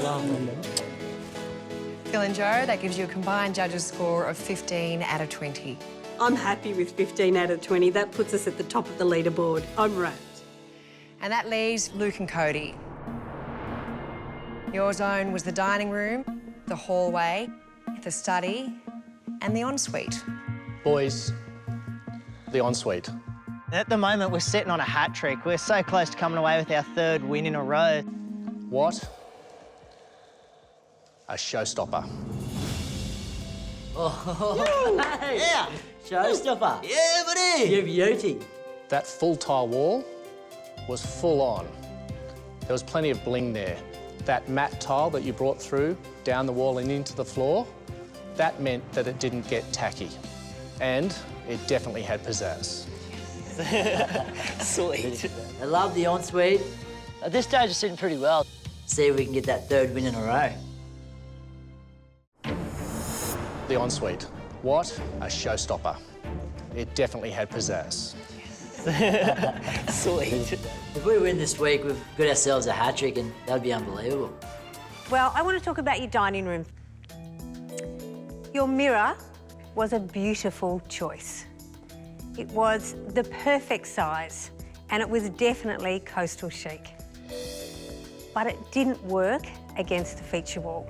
Phil and Joe, that gives you a combined judges score of 15 out of 20. I'm happy with 15 out of 20. That puts us at the top of the leaderboard. I'm wrapped. And that leaves Luke and Cody. Your zone was the dining room, the hallway, the study, and the ensuite. Boys, the ensuite. At the moment, we're sitting on a hat trick. We're so close to coming away with our 3rd win in a row. What a showstopper. Oh, hey. Yeah. Showstopper. Yeah, buddy. You're beauty. That full tile wall was full on. There was plenty of bling there. That matte tile that you brought through down the wall and into the floor, that meant that it didn't get tacky. And it definitely had pizzazz. Sweet. I love the ensuite. At this stage, it's sitting pretty well. See if we can get that 3rd win in a row. The ensuite. What a showstopper. It definitely had pizzazz. Sweet. If we win this week, we've got ourselves a hat-trick and that'd be unbelievable. Well, I want to talk about your dining room. Your mirror was a beautiful choice. It was the perfect size and it was definitely coastal chic. But it didn't work against the feature wall.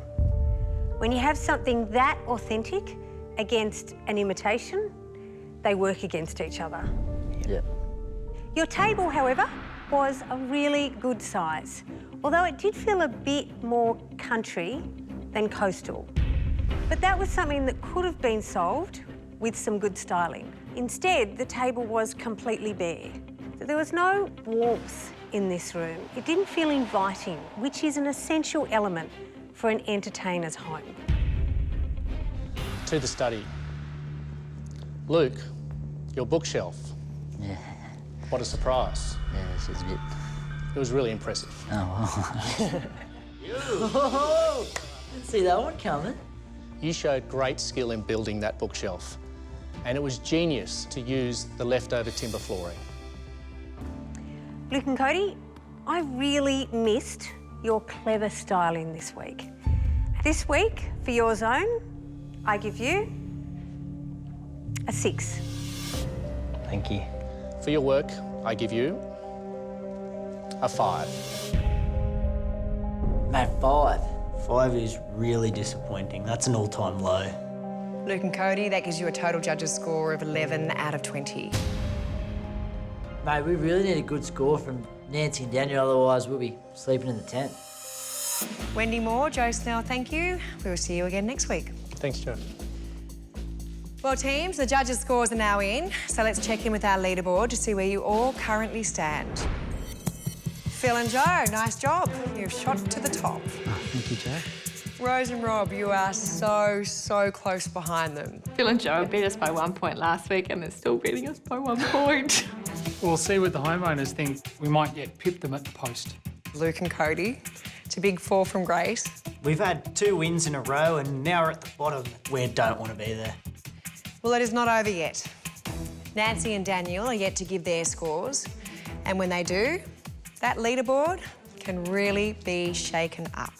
When you have something that authentic against an imitation, they work against each other. Yeah. Your table, however, was a really good size, although it did feel a bit more country than coastal. But that was something that could have been solved with some good styling. Instead, the table was completely bare. So there was no warmth in this room. It didn't feel inviting, which is an essential element for an entertainer's home. To the study. Luke, your bookshelf. Yeah. What a surprise. Yeah, this is a bit... It was really impressive. Oh, wow. Didn't see that one coming. You showed great skill in building that bookshelf, and it was genius to use the leftover timber flooring. Luke and Cody, I really missed your clever styling this week. This week, for your zone, I give you a 6. Thank you. For your work, I give you a 5. Mate, 5. 5 is really disappointing. That's an all-time low. Luke and Cody, that gives you a total judges score of 11 out of 20. Mate, we really need a good score from Nancy and Daniel, otherwise we'll be sleeping in the tent. Wendy Moore, Joe Snell, thank you. We will see you again next week. Thanks, Joe. Well, teams, the judges' scores are now in, so let's check in with our leaderboard to see where you all currently stand. Phil and Joe, nice job. You've shot to the top. Oh, thank you, Joe. Rose and Rob, you are so close behind them. Phil and Joe beat us by 1 point last week and they're still beating us by 1 point. We'll see what the homeowners think. We might yet pip them at the post. Luke and Cody, to big 4 from Grace. We've had 2 wins in a row and now we're at the bottom. We don't want to be there. Well, it is not over yet. Nancy and Daniel are yet to give their scores, and when they do, that leaderboard can really be shaken up.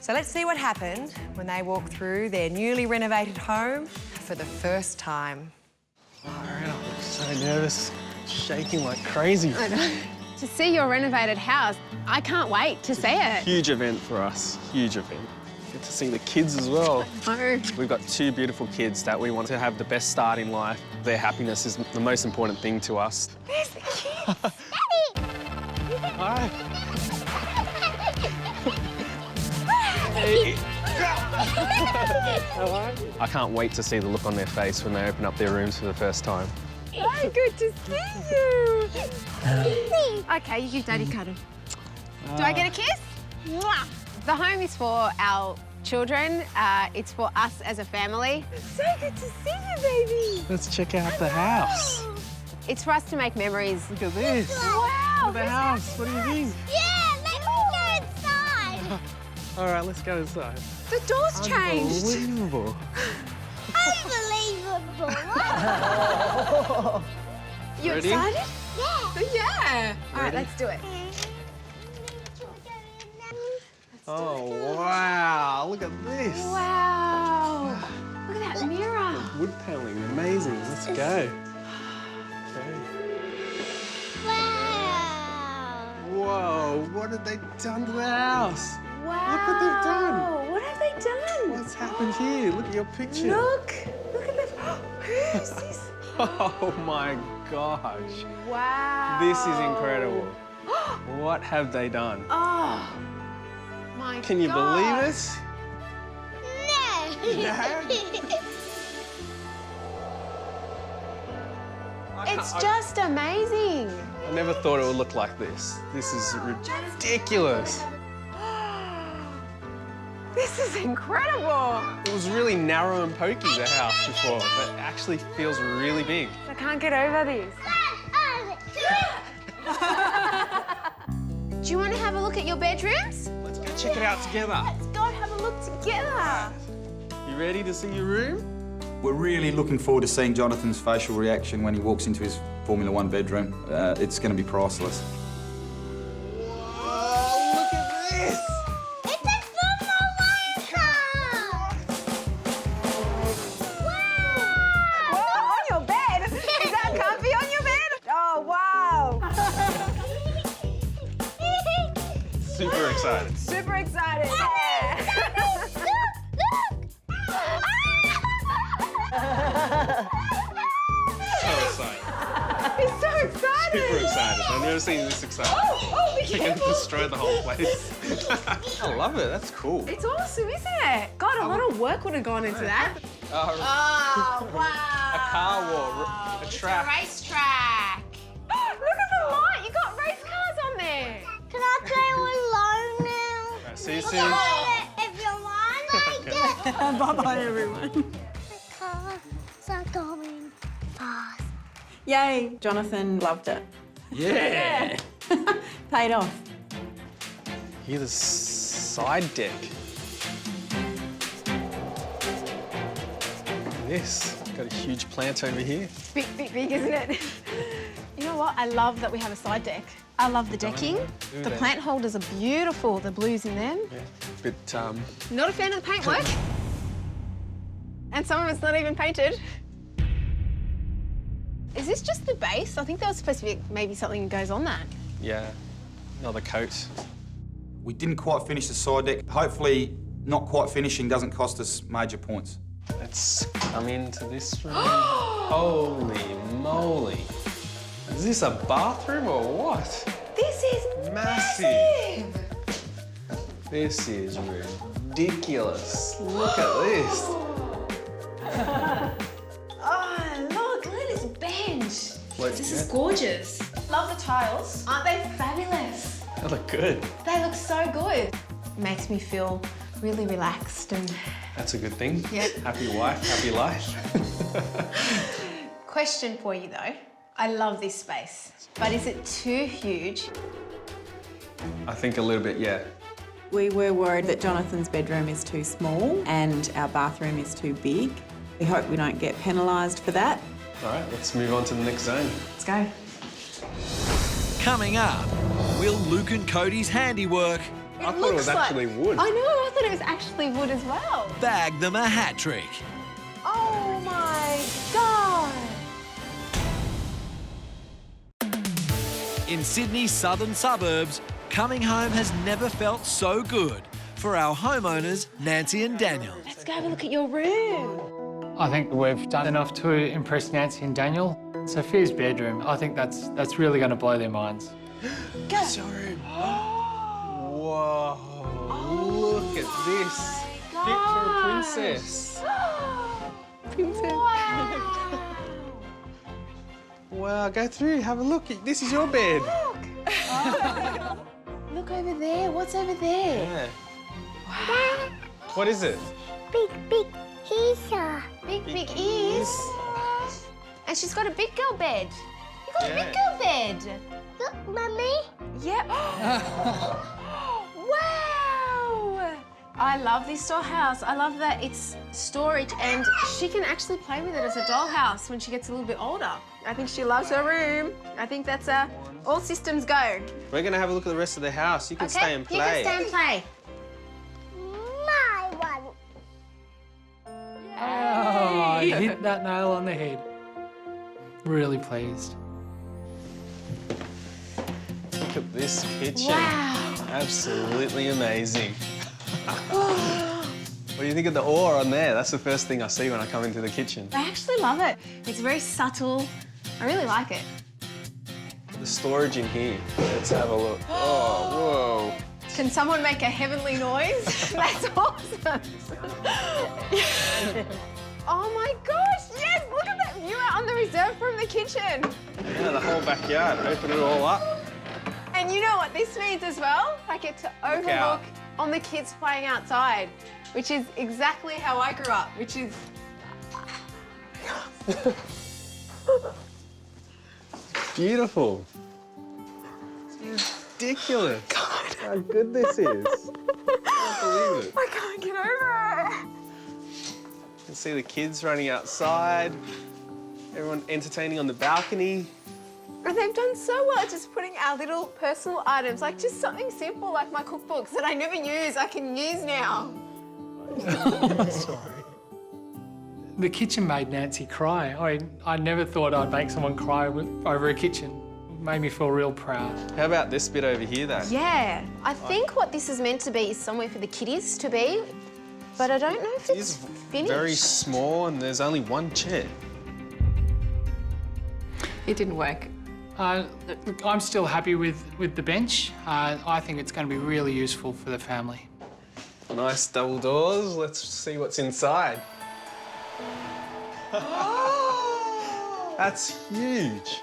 So let's see what happened when they walk through their newly renovated home for the first time. Oh, it looks so nervous, shaking like crazy. I know. To see your renovated house, I can't wait to see it. Huge event for us, huge event. Get to see the kids as well. We've got 2 beautiful kids that we want to have the best start in life. Their happiness is the most important thing to us. Where's the kids? Hi. I can't wait to see the look on their face when they open up their rooms for the first time. So good to see you. Okay, you give Daddy a cuddle. Do I get a kiss? Mwah. The home is for our children. It's for us as a family. So good to see you, baby. Let's check out the house. It's for us to make memories. Look at this. Wow. Look at the house. What do you think? Yeah, let me go inside. All right, let's go inside. The door's changed. Unbelievable. Unbelievable. You Ready? excited? Yeah. Yeah. All right, Ready? let's do it. Oh, wow. Look at this. Wow. Look at that mirror. Wood paneling, amazing. Let's go. Okay. Wow. Whoa, what have they done to the house? Wow. Look what they've done. What have they done? What's happened here? Look at your picture. Look at this. Who's this? Oh my gosh. Wow. This is incredible. What have they done? Oh, my God. Can you believe it? No. It's just amazing. I never thought it would look like this. This is ridiculous. This is incredible. It was really narrow and pokey, the house before, but it actually feels really big. I can't get over this. Do you want to have a look at your bedrooms? Let's go check it out together. Let's go have a look together. You ready to see your room? We're really looking forward to seeing Jonathan's facial reaction when he walks into his Formula One bedroom. It's going to be priceless. Oh, look at this! It's a Formula 1 car. Wow. Whoa, on your bed? Is that comfy on your bed? Oh, wow. Super excited. Super excited. Yeah. So excited. He's so excited. Super excited. I've never seen this excited. Oh, be We're going to careful. destroy the whole place. I love it. That's cool. It's awesome, isn't it? God, a lot of work would have gone into that. Oh, Oh, wow. a car war, a track. It's a racetrack. Look at the light. You got race cars on there. Can I play alone now? Right, see you soon. If you want, I get. Bye-bye, everyone. The cars are going fast. Yay, Jonathan loved it. Yeah. Paid off. Here's a side deck. Look at this. Got a huge plant over here. Big, isn't it? You know what? I love that we have a side deck. I love the decking. Ooh, The there. plant holders are beautiful. The blues in them. Yeah. Bit, Not a fan of the paintwork. And some of it's not even painted. Is this just the base? I think there was supposed to be maybe something that goes on that. yeah, another coat. We didn't quite finish the side deck. Hopefully, not quite finishing doesn't cost us major points. Let's come into this room. Holy moly. Is this a bathroom or what? This is Massive. This is ridiculous. Look at this. Oh, look at this bench. Look, This yeah. is gorgeous. Love the tiles. Aren't they fabulous? They look good. They look so good. Makes me feel really relaxed and... That's a good thing. Yeah. Happy wife, happy life. Question for you though. I love this space, but is it too huge? I think a little bit, yeah. We were worried that Jonathan's bedroom is too small and our bathroom is too big. We hope we don't get penalised for that. All right, let's move on to the next zone. Let's go. Coming up, will Luke and Cody's handiwork I thought it was actually wood. I know, I thought it was actually wood as well. bag them a hat trick? Oh my God. In Sydney's southern suburbs, coming home has never felt so good for our homeowners, Nancy and Daniel. Let's go have a look at your room. I think we've done enough to impress Nancy and Daniel. Sophia's bedroom, I think that's really going to blow their minds. Go. That's your room. Whoa, look at this. Fit for a princess. Princess. Wow. Wow, go through, have a look. This is your bed. Look over there. What's over there? Yeah. Wow. What is it? Big ears. Big ears. And she's got a big girl bed. You got a big girl bed. Look, Mummy. Yep. Wow! I love this dollhouse. I love that it's storage and she can actually play with it as a dollhouse when she gets a little bit older. I think she loves her room. I think that's all systems go. We're going to have a look at the rest of the house. You can stay and play. You can stay and play. My one. Oh, you hit that nail on the head. Really pleased. Look at this kitchen. Wow. Absolutely amazing. What do you think of the ore on there? That's the first thing I see when I come into the kitchen. I actually love it. It's very subtle. I really like it. The storage in here. Let's have a look. Oh, whoa. Can someone make a heavenly noise? That's awesome. Oh my gosh, yes, look at that view out on the reserve from the kitchen. Yeah, the whole backyard. Open it all up. And you know what this means as well? I get to overlook on the kids playing outside, which is exactly how I grew up, which is... Beautiful. It's ridiculous. God. How good this is. I can't believe it. I can't get over it. You can see the kids running outside, everyone entertaining on the balcony. And they've done so well at just putting our little personal items, like just something simple like my cookbooks that I never use, I can use now. Sorry. The kitchen made Nancy cry. I never thought I'd make someone cry over a kitchen. It made me feel real proud. How about this bit over here, though? Yeah, I think what this is meant to be is somewhere for the kiddies to be, but I don't know if it's finished. Very small, and there's only one chair. It didn't work. Look, I'm still happy with the bench. I think it's going to be really useful for the family. Nice double doors. Let's see what's inside. That's huge.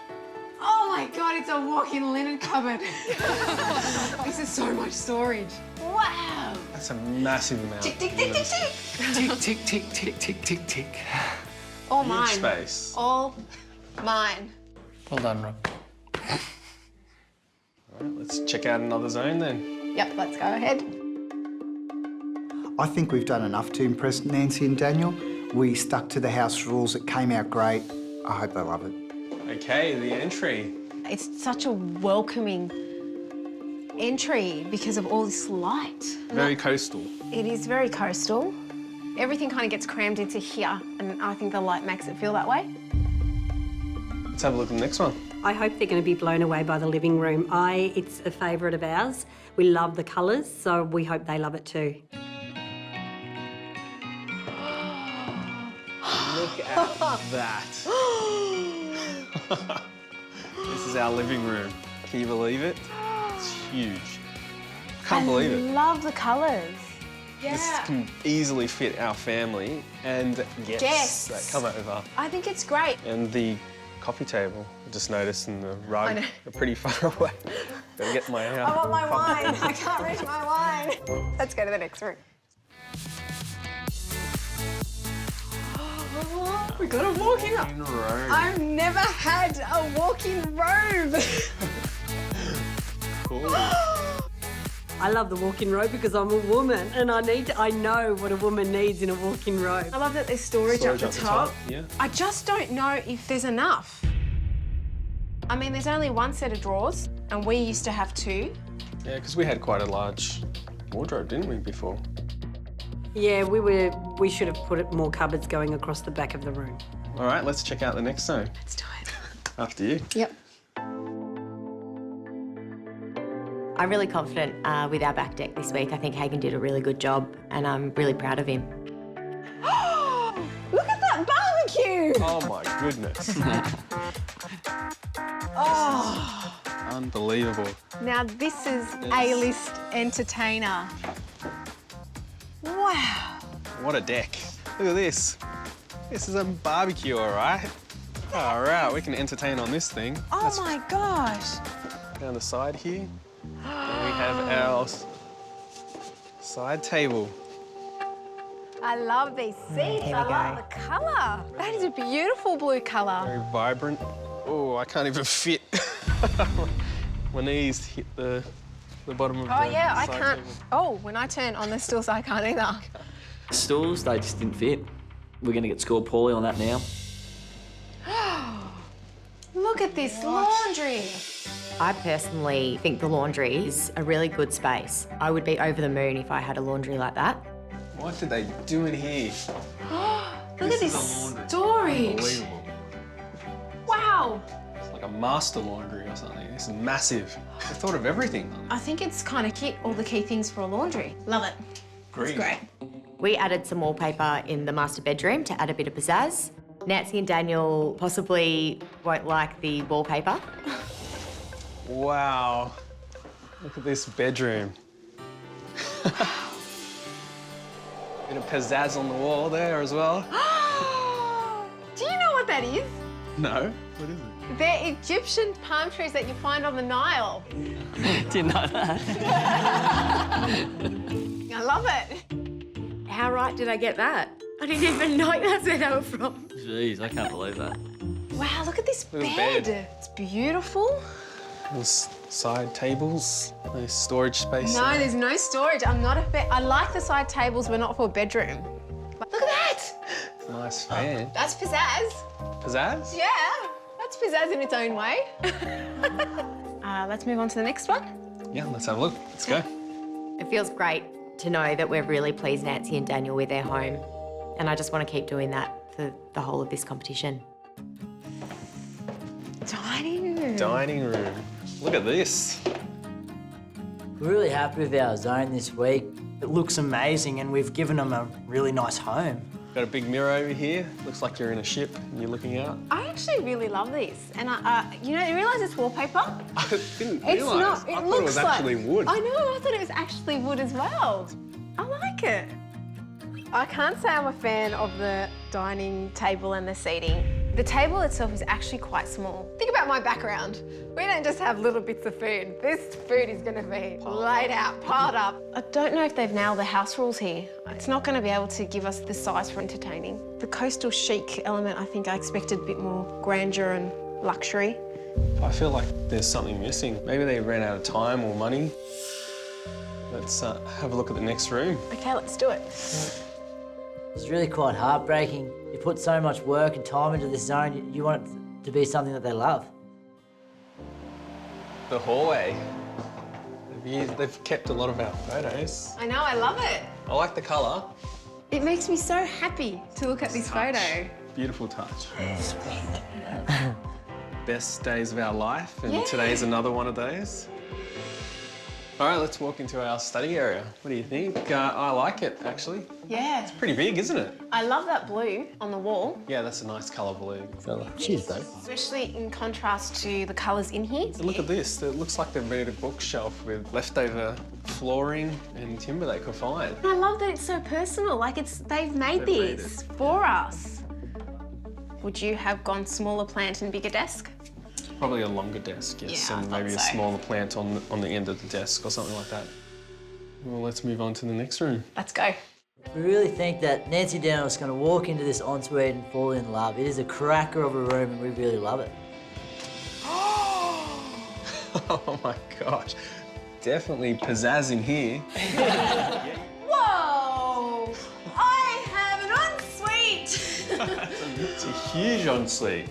Oh my God, it's a walk-in linen cupboard. This is so much storage. Wow. That's a massive amount. Tick, tick, tick, tick, tick. Tick, tick, tick, tick, tick, tick, tick. All Huge mine. space. All mine. Well done, Rob. All right, let's check out another zone then. Yep, let's go ahead. I think we've done enough to impress Nancy and Daniel. We stuck to the house rules. It came out great. I hope they love it. Okay, the entry. It's such a welcoming entry because of all this light. Very coastal. It is very coastal. Everything kind of gets crammed into here, and I think the light makes it feel that way. Let's have a look at the next one. I hope they're going to be blown away by the living room. It's a favourite of ours. We love the colours, so we hope they love it too. Look at that. This is our living room. Can you believe it? It's huge. Can't believe it. I love the colours. This can easily fit our family and guests that come over. I think it's great. And the coffee table, I just noticed, and the rug are pretty far away. Gotta get my I want my wine. I can't reach my wine. Let's go to the next room. We got a walk-in robe. I've never had a walk-in robe. Cool. I love the walk-in robe because I'm a woman and I know what a woman needs in a walk-in robe. I love that there's storage up the top. Yeah. I just don't know if there's enough. I mean, there's only one set of drawers and we used to have two. Yeah, because we had quite a large wardrobe, didn't we, before? Yeah, we should have put more cupboards going across the back of the room. All right, let's check out the next zone. Let's do it. After you. Yep. I'm really confident with our back deck this week. I think Hagen did a really good job and I'm really proud of him. Look at that barbecue! Oh my goodness. Oh. Unbelievable. Now this is A-list entertainer. Wow. What a deck. Look at this. This is a barbecue, all right? All right, we can entertain on this thing. Oh my gosh. Down the side here. Then we have our side table. I love these seats. Here we I love go. the colour. That is a beautiful blue colour. Very vibrant. Oh, I can't even fit. My knees hit the bottom of the Oh yeah, I side can't. table. Oh, when I turn on the stools, I can't either. Stools, they just didn't fit. We're going to get scored poorly on that now. Look at this laundry. I personally think the laundry is a really good space. I would be over the moon if I had a laundry like that. What did they do in here? Look at this storage. Unbelievable. Wow. It's like a master laundry or something. This is massive. They thought of everything. I think it's kind of cute, all the key things for a laundry. Love it. Green. It's great. We added some wallpaper in the master bedroom to add a bit of pizzazz. Nancy and Daniel possibly won't like the wallpaper. Wow. Look at this bedroom. Bit of pizzazz on the wall there as well. Do you know what that is? No. What is it? They're Egyptian palm trees that you find on the Nile. Didn't know that. I love it. How right did I get that? I didn't even know that's where they were from. Jeez, I can't believe that. Wow, look at this Look at bed. the bed. It's beautiful. Those side tables, no storage space. No, there. there's no storage. I'm not a fan. I like the side tables, but not for a bedroom. But look at that. Nice fan. That's pizzazz. Pizzazz? Yeah, that's pizzazz in its own way. Let's move on to the next one. Yeah, let's have a look. Let's go. It feels great to know that we're really pleased Nancy and Daniel with their home. And I just want to keep doing that for the whole of this competition. Dining room. Dining room. Look at this. We're really happy with our zone this week. It looks amazing and we've given them a really nice home. Got a big mirror over here. Looks like you're in a ship and you're looking out. I actually really love these. And you know, you realise it's wallpaper? I didn't It's realise. not. I thought it looks was like, actually wood. I know. I thought it was actually wood as well. I like it. I can't say I'm a fan of the dining table and the seating. The table itself is actually quite small. Think about my background. We don't just have little bits of food. This food is going to be laid out, piled up. I don't know if they've nailed the house rules here. It's not going to be able to give us the size for entertaining. The coastal chic element, I think I expected a bit more grandeur and luxury. I feel like there's something missing. Maybe they ran out of time or money. Let's have a look at the next room. Okay, let's do it. It's really quite heartbreaking. You put so much work and time into this zone, you want it to be something that they love. The hallway. They've kept a lot of our photos. I know, I love it. I like the colour. It makes me so happy to look at this photo. Beautiful touch. Best days of our life, and Yeah. today's another one of those. All right, let's walk into our study area. What do you think? I like it, actually. Yeah. It's pretty big, isn't it? I love that blue on the wall, Yeah, that's a nice colour blue. Cheers, babe. especially in contrast to the colours in here. So look at this. It looks like they've made a bookshelf with leftover flooring and timber they could find. I love that it's so personal. Like they've made They've made these for us. Would you have gone smaller plant and bigger desk? Probably a longer desk, yes, Yeah, I and maybe thought a so. smaller plant on the end of the desk or something like that. Well, let's move on to the next room. Let's go. We really think that Nancy and Daniel is going to walk into this ensuite and fall in love. It is a cracker of a room and we really love it. Oh my gosh. Definitely pizzazz in here. Whoa! I have an ensuite! It's a huge ensuite.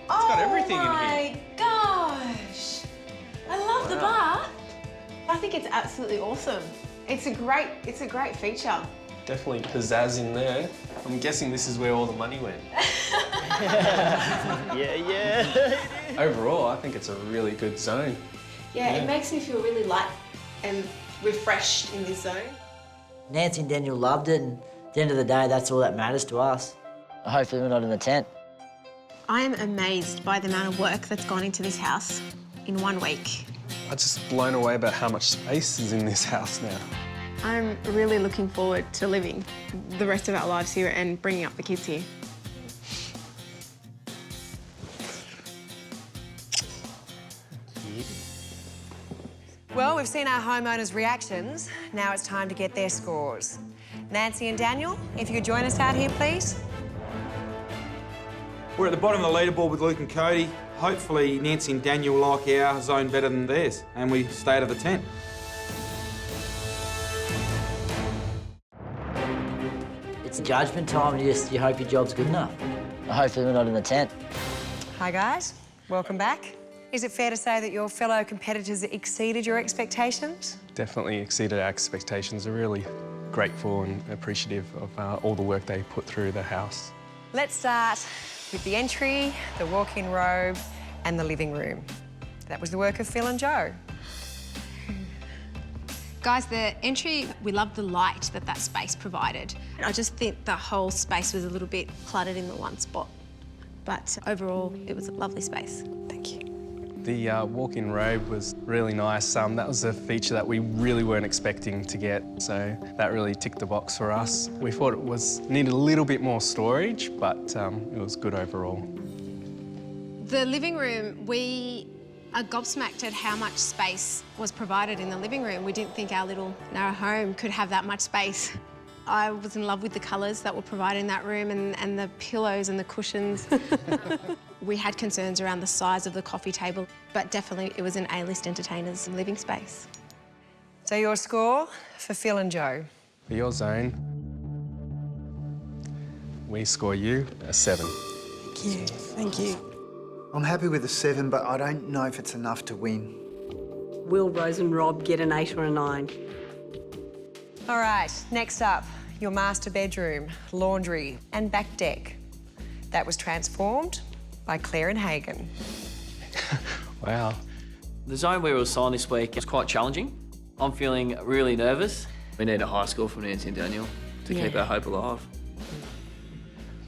It's got everything in here. Oh my gosh! I love the bath. I think it's absolutely awesome. It's a great feature. Definitely pizzazz in there. I'm guessing this is where all the money went. Yeah. Overall, I think it's a really good zone. Yeah, it makes me feel really light and refreshed in this zone. Nancy and Daniel loved it, and at the end of the day, that's all that matters to us. Hopefully we're not in the tent. I am amazed by the amount of work that's gone into this house in 1 week. I'm just blown away about how much space is in this house now. I'm really looking forward to living the rest of our lives here and bringing up the kids here. Well, we've seen our homeowners' reactions. Now it's time to get their scores. Nancy and Daniel, if you could join us out here, please. We're at the bottom of the leaderboard with Luke and Cody. Hopefully Nancy and Daniel like our zone better than theirs and we stay out of the tent. It's judgment time, and you hope your job's good enough. Hopefully we're not in the tent. Hi, guys. Welcome back. Is it fair to say that your fellow competitors exceeded your expectations? Definitely exceeded our expectations. We're really grateful and appreciative of all the work they put through the house. Let's start with the entry, the walk-in robe, and the living room. That was the work of Phil and Joe. Guys, the entry, we loved the light that space provided. I just think the whole space was a little bit cluttered in the one spot. But overall, it was a lovely space. Thank you. The walk-in robe was really nice. That was a feature that we really weren't expecting to get, so that really ticked the box for us. We thought it needed a little bit more storage, but it was good overall. The living room, we are gobsmacked at how much space was provided in the living room. We didn't think our little narrow home could have that much space. I was in love with the colours that were provided in that room and the pillows and the cushions. We had concerns around the size of the coffee table, but definitely it was an A-list entertainer's living space. So your score for Phil and Joe? For your zone, we score you a 7. Thank you. Thank you. I'm happy with a 7, but I don't know if it's enough to win. Will Rose and Rob get an 8 or a 9? All right, next up, your master bedroom, laundry and back deck. That was transformed by Claire and Hagen. Wow. The zone we were assigned this week was quite challenging. I'm feeling really nervous. We need a high score from Nancy and Daniel to keep our hope alive.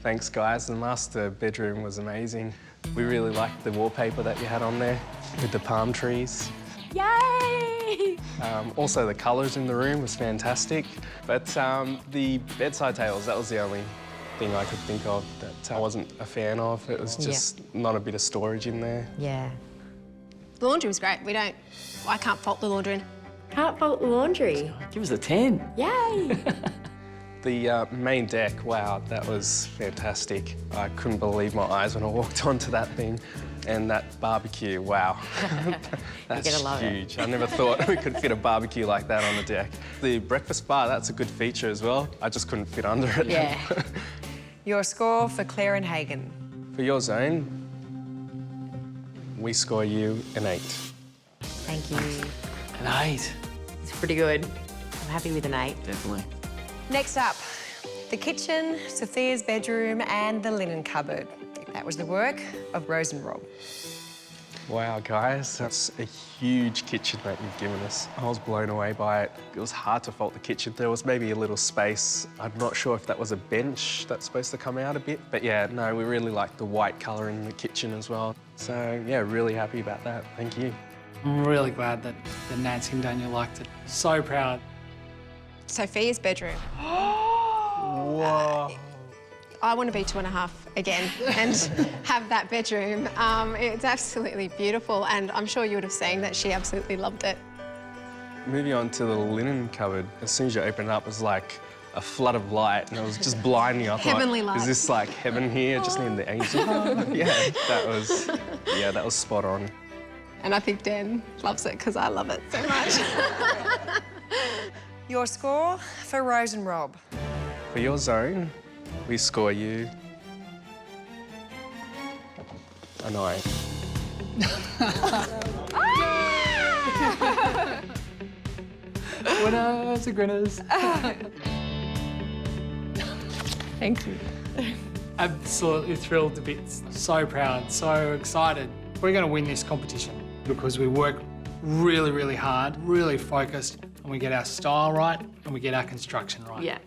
Thanks, guys. The master bedroom was amazing. We really liked the wallpaper that you had on there with the palm trees. Yay! Also, the colours in the room was fantastic. But the bedside tables, that was the only thing I could think of that I wasn't a fan of. It was just not a bit of storage in there. Yeah. The laundry was great. I can't fault the laundry. Can't fault the laundry. Give us a 10. Yay! The main deck, wow, that was fantastic. I couldn't believe my eyes when I walked onto that thing. And that barbecue, wow. That's You're gonna love huge. I never thought we could fit a barbecue like that on the deck. The breakfast bar, that's a good feature as well. I just couldn't fit under it. Yeah. Your score for Claire and Hagen. For your zone, we score you an 8. Thank you. An 8. It's pretty good. I'm happy with an 8. Definitely. Next up, the kitchen, Sophia's bedroom and the linen cupboard. That was the work of Rose and Rob. Wow, guys, that's a huge kitchen that you've given us. I was blown away by it. It was hard to fault the kitchen. There was maybe a little space. I'm not sure if that was a bench that's supposed to come out a bit. But yeah, no, we really like the white colour in the kitchen as well. So yeah, really happy about that. Thank you. I'm really glad that Nancy and Daniel liked it. So proud. Sophia's bedroom. Whoa. I want to be 2.5 again and have that bedroom. It's absolutely beautiful, and I'm sure you would have seen that she absolutely loved it. Moving on to the linen cupboard, as soon as you open it up, it was like a flood of light, and it was just blinding. I thought, Heavenly light. Is this like heaven here? I just need the angel. Yeah, that was spot on. And I think Dan loves it because I love it so much. Your score for Rose and Rob. For your zone, we score you a 9. Winners and grinners. Thank you. Absolutely thrilled to bits. So proud, so excited. We're going to win this competition because we work really, really hard, really focused, and we get our style right and we get our construction right. Yeah.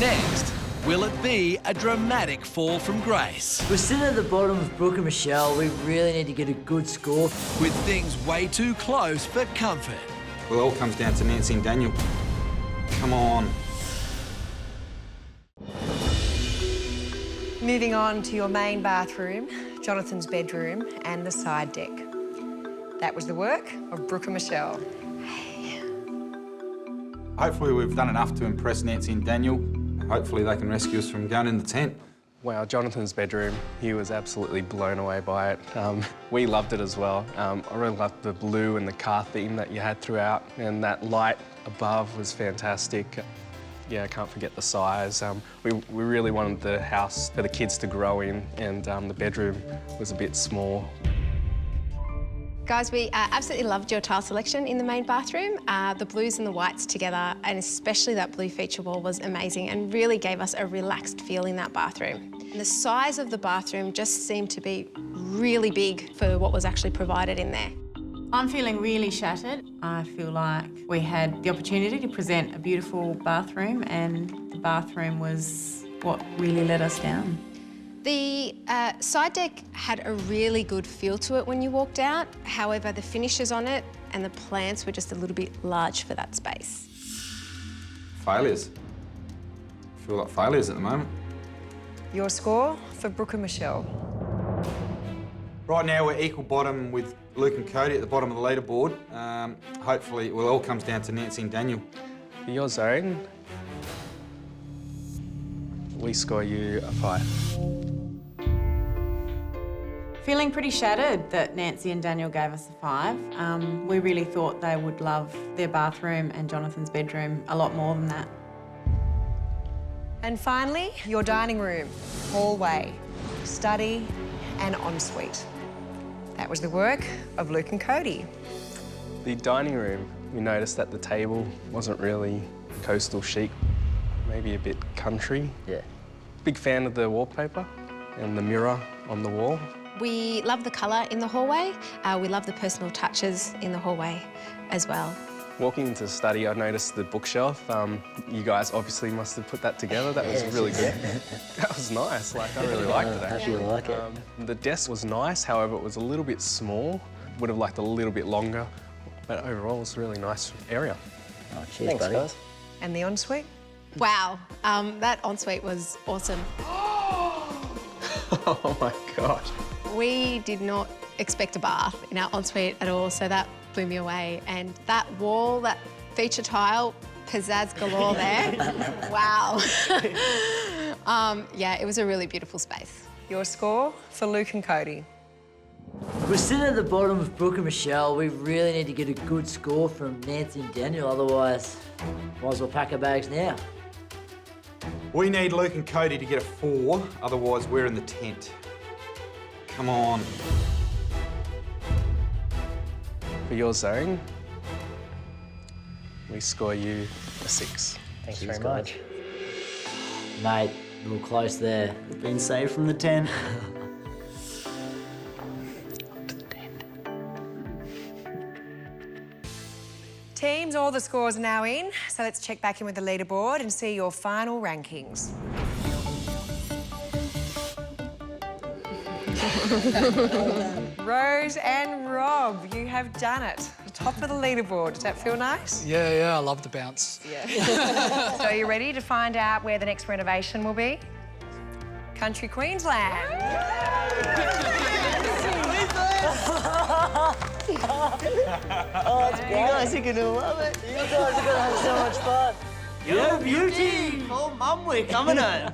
Next, will it be a dramatic fall from grace? We're sitting at the bottom with Brooke and Michelle. We really need to get a good score. With things way too close for comfort. Well, it all comes down to Nancy and Daniel. Come on. Moving on to your main bathroom, Jonathan's bedroom and the side deck. That was the work of Brooke and Michelle. Hopefully we've done enough to impress Nancy and Daniel. Hopefully they can rescue us from going in the tent. Wow, Jonathan's bedroom, he was absolutely blown away by it. We loved it as well. I really loved the blue and the car theme that you had throughout, and that light above was fantastic. Yeah, I can't forget the size. We really wanted the house for the kids to grow in, and the bedroom was a bit small. Guys, we absolutely loved your tile selection in the main bathroom. The blues and the whites together, and especially that blue feature wall, was amazing and really gave us a relaxed feel in that bathroom. And the size of the bathroom just seemed to be really big for what was actually provided in there. I'm feeling really shattered. I feel like we had the opportunity to present a beautiful bathroom, and the bathroom was what really let us down. The side deck had a really good feel to it when you walked out. However, the finishes on it and the plants were just a little bit large for that space. Failures. I feel like failures at the moment. Your score for Brooke and Michelle. Right now we're equal bottom with Luke and Cody at the bottom of the leaderboard. Hopefully, well, it all comes down to Nancy and Daniel. For your zone, we score you a 5. Feeling pretty shattered that Nancy and Daniel gave us a 5. We really thought they would love their bathroom and Jonathan's bedroom a lot more than that. And finally, your dining room, hallway, study and ensuite. That was the work of Luke and Cody. The dining room, we noticed that the table wasn't really coastal chic, maybe a bit country. Yeah. Big fan of the wallpaper and the mirror on the wall. We love the colour in the hallway. We love the personal touches in the hallway as well. Walking into the study, I noticed the bookshelf. You guys obviously must have put that together. That was really good. That was nice. Like, I really liked it, actually. I like it. The desk was nice, however, it was a little bit small. Would have liked a little bit longer, but overall, it's a really nice area. Oh, cheers, buddy. Guys. And the ensuite? Wow, that ensuite was awesome. Oh my gosh. We did not expect a bath in our ensuite at all, so that blew me away. And that wall, that feature tile, pizzazz galore there. Wow. Yeah, it was a really beautiful space. Your score for Luke and Cody. We're sitting at the bottom with Brooke and Michelle. We really need to get a good score from Nancy and Daniel, otherwise might as well pack our bags now. We need Luke and Cody to get a 4, otherwise we're in the tent. Come on. For your zone, we score you a 6. Thanks very much. Mate, a little close there. We've been saved from the tent. Teams, all the scores are now in, so let's check back in with the leaderboard and see your final rankings. Rose and Rob, you have done it. Top of the leaderboard. Does that feel nice? Yeah, I love the bounce. Yeah. So are you ready to find out where the next renovation will be? Country Queensland. Oh, it's great. You guys are gonna love it. You guys are gonna have so much fun. Yo, beauty! Oh, Mum, we're coming home.